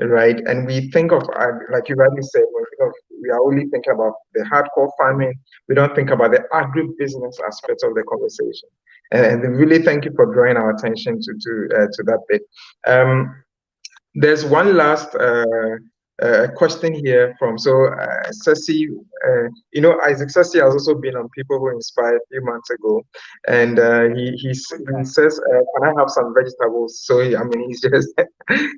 right? And we think of, like you rightly said, when we think of, we are only thinking about the hardcore farming. We don't think about the agribusiness aspect of the conversation. And really, thank you for drawing our attention to that bit. Um, there's one last a question here from Ceci. Isaac Ceci has also been on People Who Inspire a few months ago, and What's he that? says, "Can I have some vegetables?" So I mean, he's just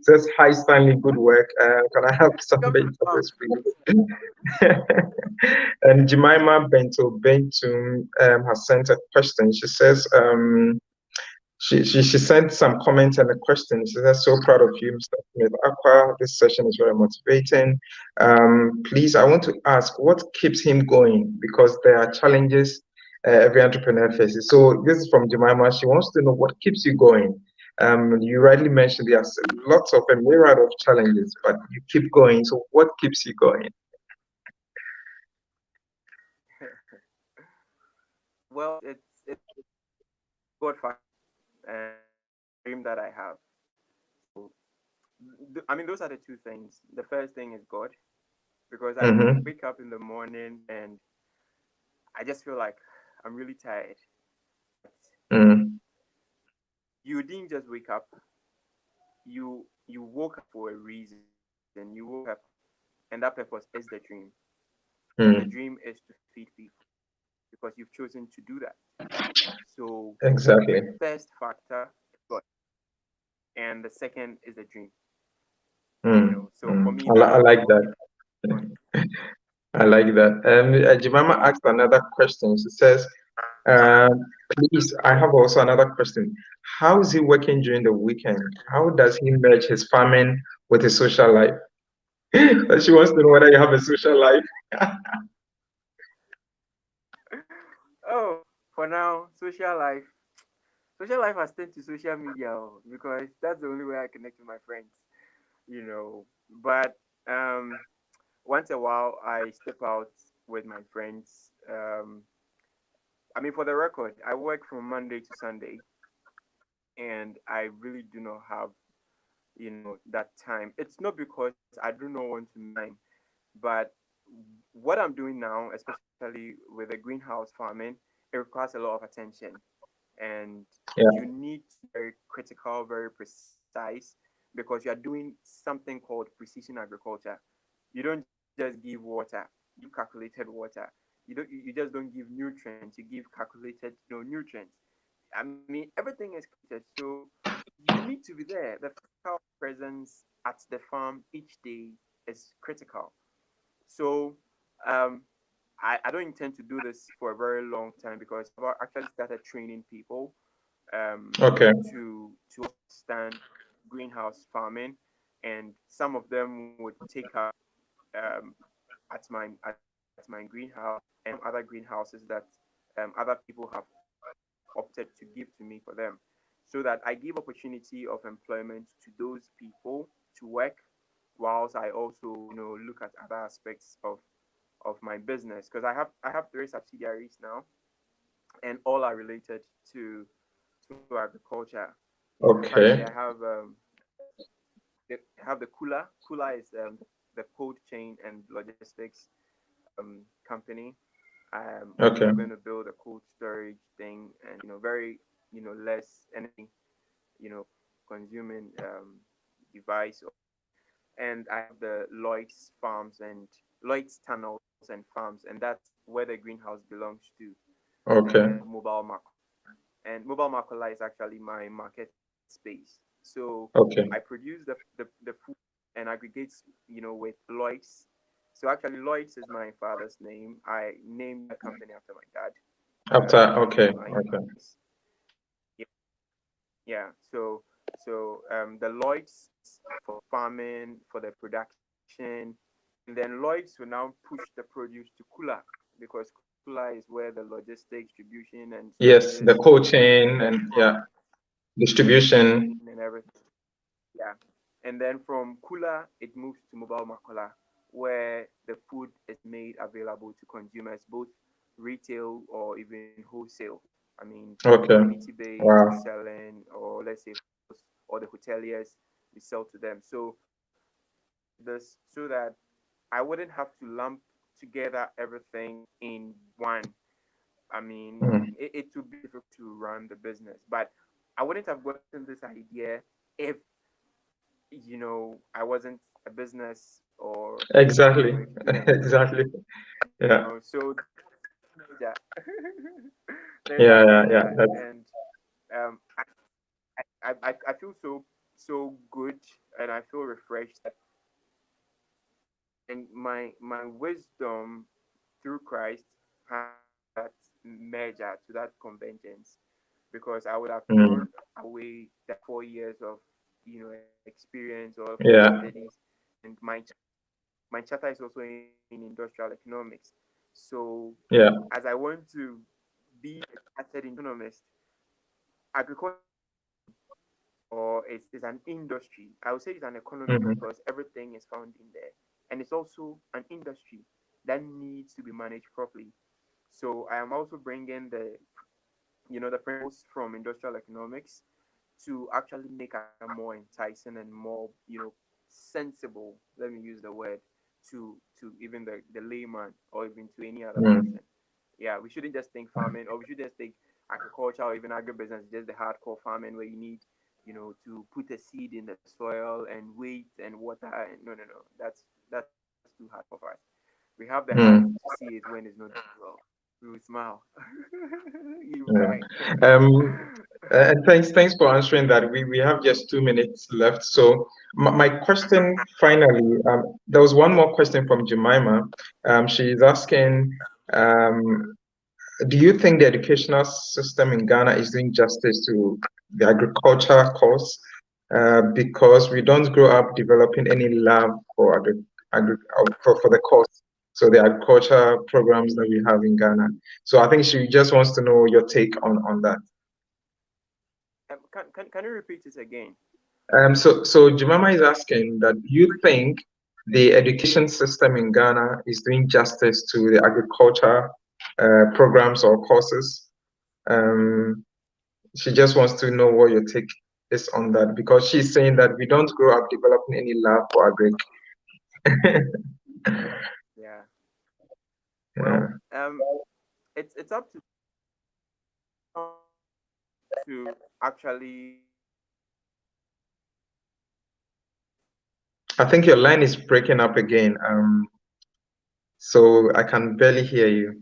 says, "Hi Stanley, good work. Can I have some Come to the farm. vegetables, please?" And Jemima Bento Bentum has sent a question. She says, she sent some comments and a question. She says, "So proud of you, Mr. Smith Aqua. This session is very motivating. Please, I want to ask, what keeps him going? Because there are challenges every entrepreneur faces." So this is from Jemima. She wants to know what keeps you going. You rightly mentioned there's lots of a myriad of challenges, but you keep going. So what keeps you going? Well, it's God factor and the dream that I have. So I mean, those are the two things. The first thing is God, because I wake Mm-hmm. up in the morning and I just feel like I'm really tired. But Mm, you didn't just wake up. You woke up for a reason. You woke up, and that purpose is the dream. And the dream mm, is to feed people because you've chosen to do that. So exactly. first factor is God, and the second is the dream. Mm, So for me, I that's like what that. keeps going. I like that. Jemima asked another question. She says, uh, please, I have also another question. How is he working during the weekend? How does he merge his farming with his social life? She wants to know whether you have a social life. Oh, for now, social life has turned to social media because that's the only way I connect with my friends. But um, once a while I step out with my friends. I mean, for the record, I work from Monday to Sunday, and I really do not have that time. It's not because I do not want to make time, but what I'm doing now, especially with the greenhouse farming, it requires a lot of attention, and you Yeah. need to be very critical, very precise, because you are doing something called precision agriculture. You don't just give water; you give calculated water. You just don't give nutrients; you give calculated nutrients. I mean, everything is calculated, so you need to be there. The physical presence at the farm each day is critical. So um, I don't intend to do this for a very long time because I've actually started training people Okay. to understand greenhouse farming, and some of them would take up um, at my greenhouse, and some other greenhouses that other people have opted to give to me for them, so that I give opportunity of employment to those people to work, whilst I also look at other aspects of my business, because I have three subsidiaries now, and all are related to to agriculture. Currently, I Okay. have the cooler. Cooler is the cold chain and logistics company. Okay. We're going to build a cold storage thing, and very less energy you know consuming device. And I have the Lloyd's tunnels and farms, and that's where the greenhouse belongs to. And then I Okay. have mobile market, and mobile market is actually my market space. So I Okay. produce the food and aggregates with Lloyd's. So actually, Lloyd's is my father's name. I named that company after my dad. After, okay. I Okay. Yeah, yeah. The Lloyd's for farming, for the production, and then Lloyd's will now push the produce to Kula, because Kula is where the logistics, distribution, and Yes, the storages cold for chain the and farm yeah, distribution. and everything. Yeah. And then from Kula, it moves to Mobile Makola, where the food is made available to consumers, both retail or even wholesale. I mean, Okay. community based Wow. selling, or let's say, or the hoteliers, we sell to them. So I did this so that I wouldn't have to lump together everything in one. I mean, Mm, it would be difficult to run the business, but I wouldn't have gotten this idea if I wasn't a business or Exactly. a student. Exactly. Yeah. So yeah, there's Yeah. nothing Yeah. like Yeah. that, That's. and um, I feel so good, and I feel refreshed that and my wisdom through Christ has brought that merger to that convergence because I would have Mm, thrown away that 4 years of experience or course yeah. studies, and my charter is also in industrial economics. So Yeah. as I want to be a chartered economist, agriculture or it's an industry. I would say it's an economy Hmm. because everything is found in there. And it's also an industry that needs to be managed properly. So I am also bringing the principles from industrial economics to actually make agriculture more enticing and more, sensible. Let me use the word to even the layman or even to any other Mm, person. Yeah, we shouldn't just think farming or we should just think agriculture or even agribusiness, just the hardcore farming where you need, to put a seed in the soil and wait and water. And no, no, no. That's too hard for us. We have the heart to mm, see it when it's not doing well. We will smile. You yeah. cry. Um, and thanks for answering that. We have just 2 minutes left. So my question finally, there was one more question from Jemima. She's asking, um, do you think the educational system in Ghana is doing justice to the agriculture course? Because we don't grow up developing any love for for the course. So the agriculture programs that we have in Ghana. So I think she just wants to know your take on that. Can you repeat it again? So Jemima is asking that do you think the education system in Ghana is doing justice to the agriculture programs or courses? Um, she just wants to know what your take is on that because she's saying that we don't grow up developing any love for agric. Yeah. Yeah. Well, it's up to actually I think your line is breaking up again. So I can barely hear you.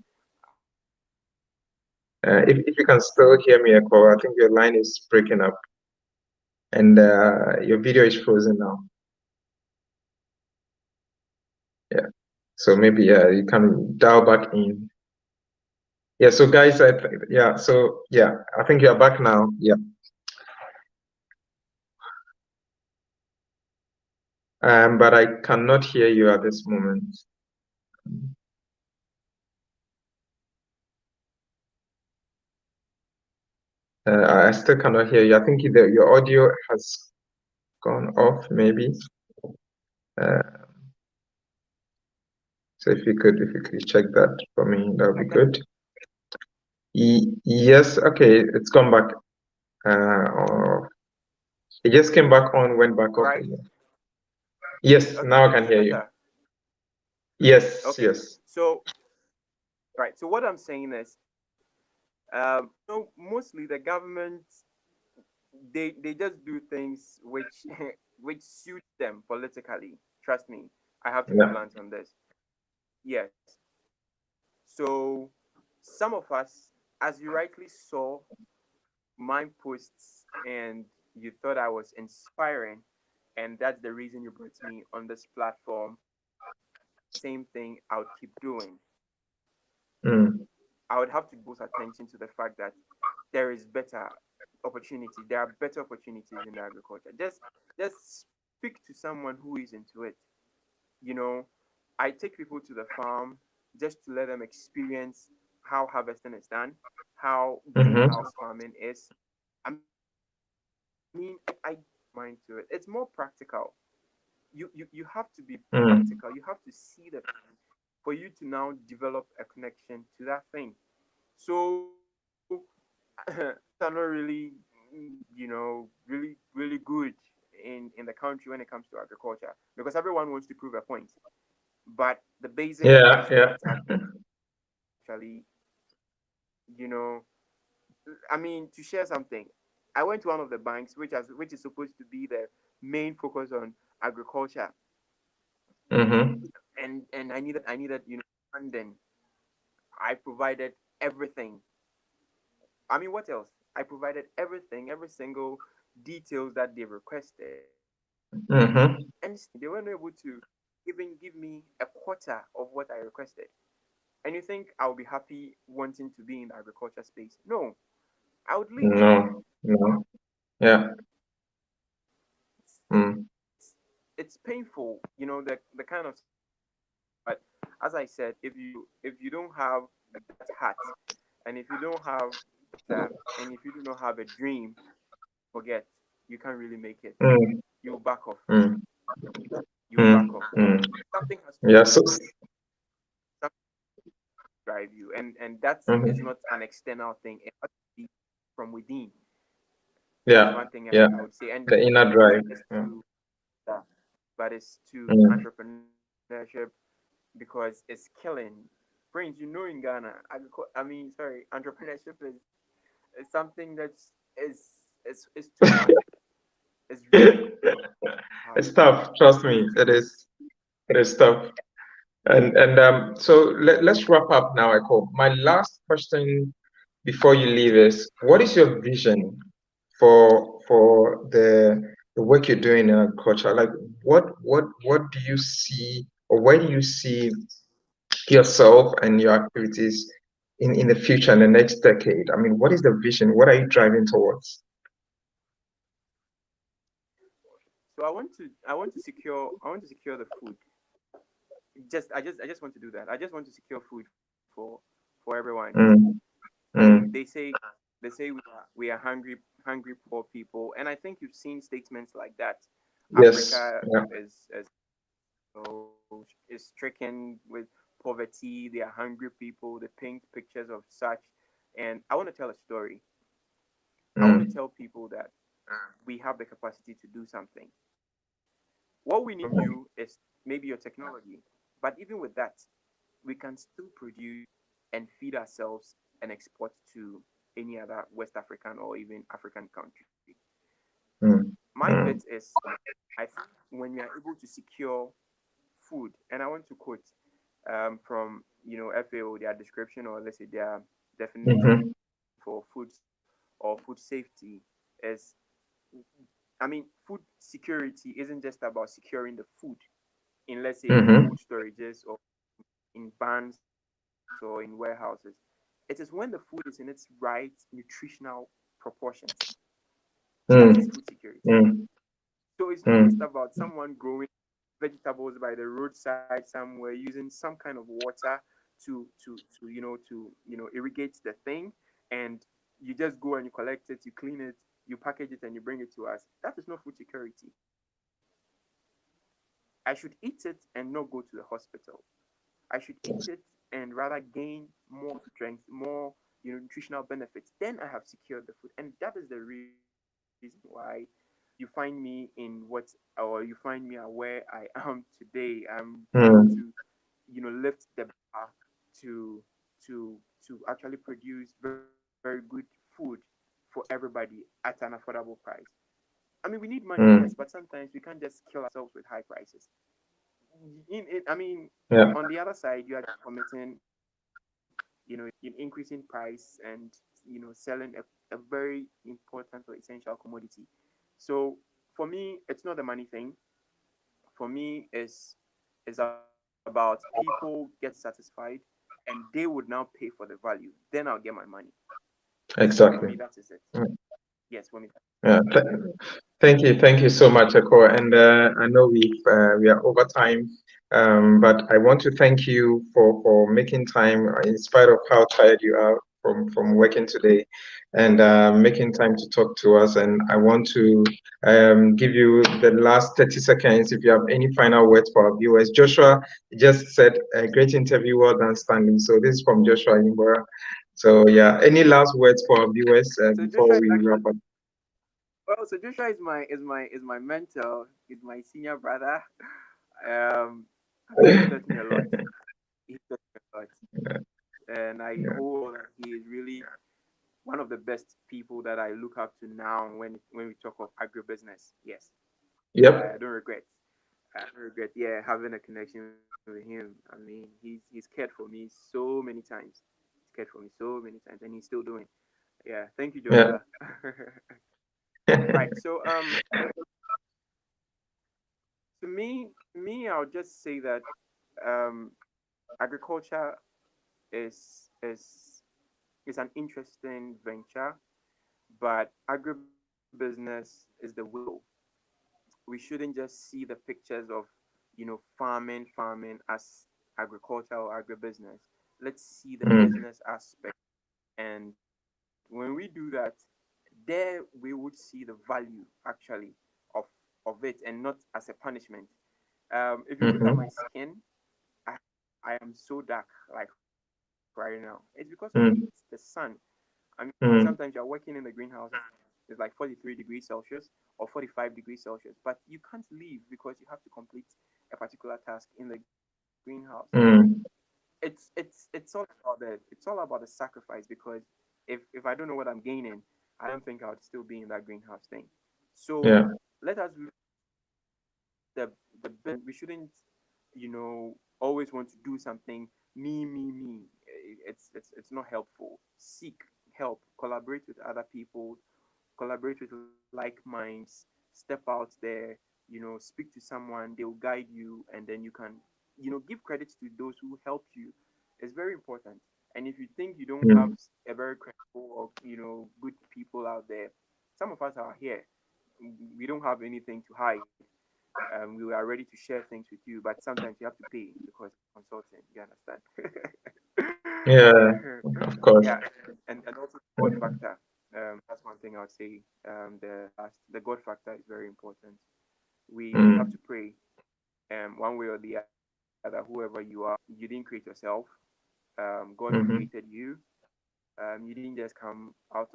If you can still hear me, Ekow, I think your line is breaking up and your video is frozen now. Yeah. So maybe you can dial back in. Yeah. So guys, yeah. So yeah, I think you're back now. Yeah. But I cannot hear you at this moment. I still cannot hear you. I think your audio has gone off, maybe. Uh, so if you could check that for me, that would be can good. Yes, okay, it's gone back. Or it just came back on, went back off right. again. Yes, Okay, now I is can it hear you. better? Yes, Okay. yes. So right. So what I'm saying is, mostly the government they just do things which which suit them politically. Trust me, I have to be Yeah. blunt on this. Yes. So some of us, as you rightly saw, my posts and you thought I was inspiring, and that's the reason you brought me on this platform. Same thing I would keep doing. Mm, I would have to give attention to the fact that there is better opportunity. There are better opportunities in agriculture. Just speak to someone who is into it. You know, I take people to the farm just to let them experience how harvesting is done, how mm-hmm, greenhouse farming is. I mean, I mind to it. It's more practical. You have to be mm, practical. You have to see the for you to now develop a connection to that thing. So are not really, really good in the country when it comes to agriculture because everyone wants to prove a point. But the basic yeah, things yeah. that actually, you know, I mean, to share something, I went to one of the banks which is supposed to be the main focus on agriculture. Mm-hmm. and I needed funding. I provided everything. I mean, what else? I provided everything, every single details that they requested, and still Mm-hmm. they weren't able to even give me a quarter of what I requested. And you think I'll be happy wanting to be in the agriculture space? No, I would leave. No, no. Yeah. Mm. It's painful, the kind of situation I'm in. But as I said, if you don't have that heart, and if you don't have and if you do not have a dream, forget, you can't really make it. Mm. You'll back off. Mm. You'll Mm. back off. Mm. Something has to Yeah. So. drive you, and that is Mhm. not an external thing. It has to be from within. That is Yeah. one thing Yeah. I would say. And The inner drive. is Yeah. to but it's to Mm. entrepreneurship, because it's killing brains. In Ghana, entrepreneurship is something is too hard. It's really hard. It's tough. Trust You me. need to It is. It is tough. And so let's wrap up now, Echo. My last question before you leave is, what is your vision for the work you're doing in agriculture? Like, what do you see, or where do you see yourself and your activities in the future, in the next decade? I mean, what is the vision? What are you driving towards? So I want to secure the food. I just want to do that. I just want to secure food for everyone. Mm, I mean, they mm, say we are hungry poor people, and I think you've seen statements like that. yes. Africa Yeah. is stricken with poverty. They are hungry people. They paint pictures of such, and I want to tell a story. I want to Mm, tell people that we have the capacity to do something. What we need from you is maybe your technology, but even with that, we can still produce and feed ourselves and export to any other West African or even African country. mm, My bit mm, is, I think when we are able to secure food, and I want to quote from FAO, their description, or let's say their definition mhm, for or food safety is, I mean, food security isn't just about securing the food in, let's say, mhm, cold storages or in barns or in warehouses. It is when the food is in its right nutritional proportions. That is food mm, security. mm, So it's not just mm, about someone growing vegetables by the roadside somewhere using some kind of water to irrigate the thing, and you just go and you collect it, you clean it, you package it, and you bring it to us. That is not food security. I should eat it and not go to the hospital. I should eat it and rather gain more strength, more nutritional benefits. Then I have secured the food, and that is the reason why you find me in or you find me at where I am today. I'm able to mm, lift the bar to to actually produce very good food for everybody at an affordable price. I mean, we need money, yes, but mm. sometimes we can't just kill ourselves with high prices. I mean, Yeah. on the other side, you are committing, in increasing price and selling a very important or essential commodity. So for me, it's not the money thing. For me, is about people get satisfied, and they would now pay for the value. Then I'll get my money. So for me, Exactly. that is it. Mm. Yes, for me. Yeah. Thank you so much, Eko. And I know we are over time, but I want to thank you for making time, in spite of how tired you are from working today, and making time to talk to us. And I want to give you the last 30 seconds if you have any final words for our viewers. Joshua just said a great interview, well done, Stanley. So this is from Joshua Imbora. So yeah, any last words for our viewers So before Joshua is we actually, wrap up? so Joshua is my mentor, is my senior brother. Um, I mean, he's taught me a lot. He's taught me a lot, and I Yeah. hold that he is really one of the best people that I look up to now when we talk of agribusiness. Yes, so I Yep. don't regret. I regret, yeah, having a connection with him. I mean, he's cared for me so many times. He's cared for me so many times, and he's still doing. Yeah, thank you, Yeah. Joshua. Right. So to me, I'll just say that agriculture is is an interesting venture, but agribusiness is the way to go. We shouldn't just see the pictures of farming as agriculture or agribusiness. Let's see the Mm, business aspect, and when we do that, there we would see the value actually of of it, and not as a punishment. If you look at my mhm, skin, I, I am so dark like right now. It's because of the heat, the mm, sun. I mean, sometimes you're mm, working in the greenhouse, it's like 43 degrees Celsius or 45 degrees Celsius, but you can't leave because you have to complete a particular task in the greenhouse. mm, It's all about the sacrifice, because if I don't know what I'm gaining, I don't think I would still be in that greenhouse thing. So yeah. let us look the business. We shouldn't, always want to do something me. It's not helpful. Seek help, collaborate with other people, collaborate with like minds, step out there, speak to someone, they'll guide you, and then you can, give credit to those who helped you. It's very important. And if you think you don't have Mm, a very credible or, good people out there, some of us are here. We don't have anything to hide. We are ready to share things with you, but sometimes you have to pay because consulting. You yeah, understand? of course. Yeah, and also the God factor. That's one thing I would say. The God factor is very important. We have Mm, to pray. One way or the other, whoever you are, you didn't create yourself. God created mhm, you. You didn't just come out of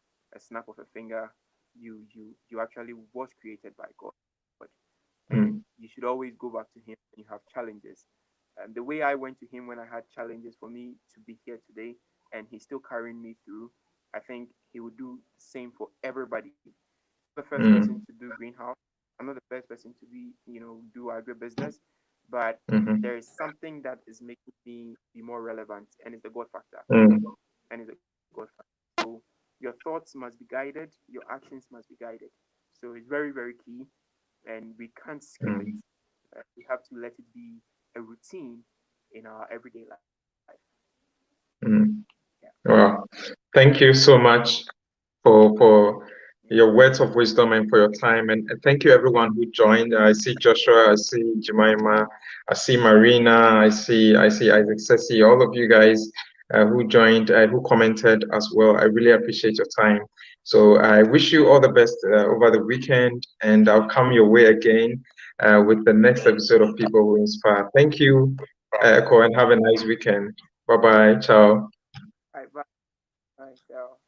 a snap of a finger. You actually was created by God, and you mm, should always go back to Him when you have challenges. The way I went to Him when I had challenges for me to be here today, and He's still carrying me through, I think He would do the same for everybody. I'm not the first person mm, to do greenhouse. I'm not the first person to be, do agribusiness, but mhm, there is something that is making me be more relevant, and it's the God factor. mm, And it's the God factor. So your thoughts must be guided, your actions must be guided. So it's very, very key, and we can't skip it. mm, We have to let it be a routine in our everyday life. mm. Yeah. Wow. Thank you so much for your words of wisdom and for your time. And thank you everyone who joined. I see Joshua, I see Jemima, I see Marina, I see Isaac Sessi, all of you guys who joined, who commented as well. I really appreciate your time. So I wish you all the best over the weekend, and I'll come your way again with the next episode of People Who Inspire. Thank you, Ekow, and have a nice weekend. Bye bye. Ciao. All right, bye. Bye. Ciao.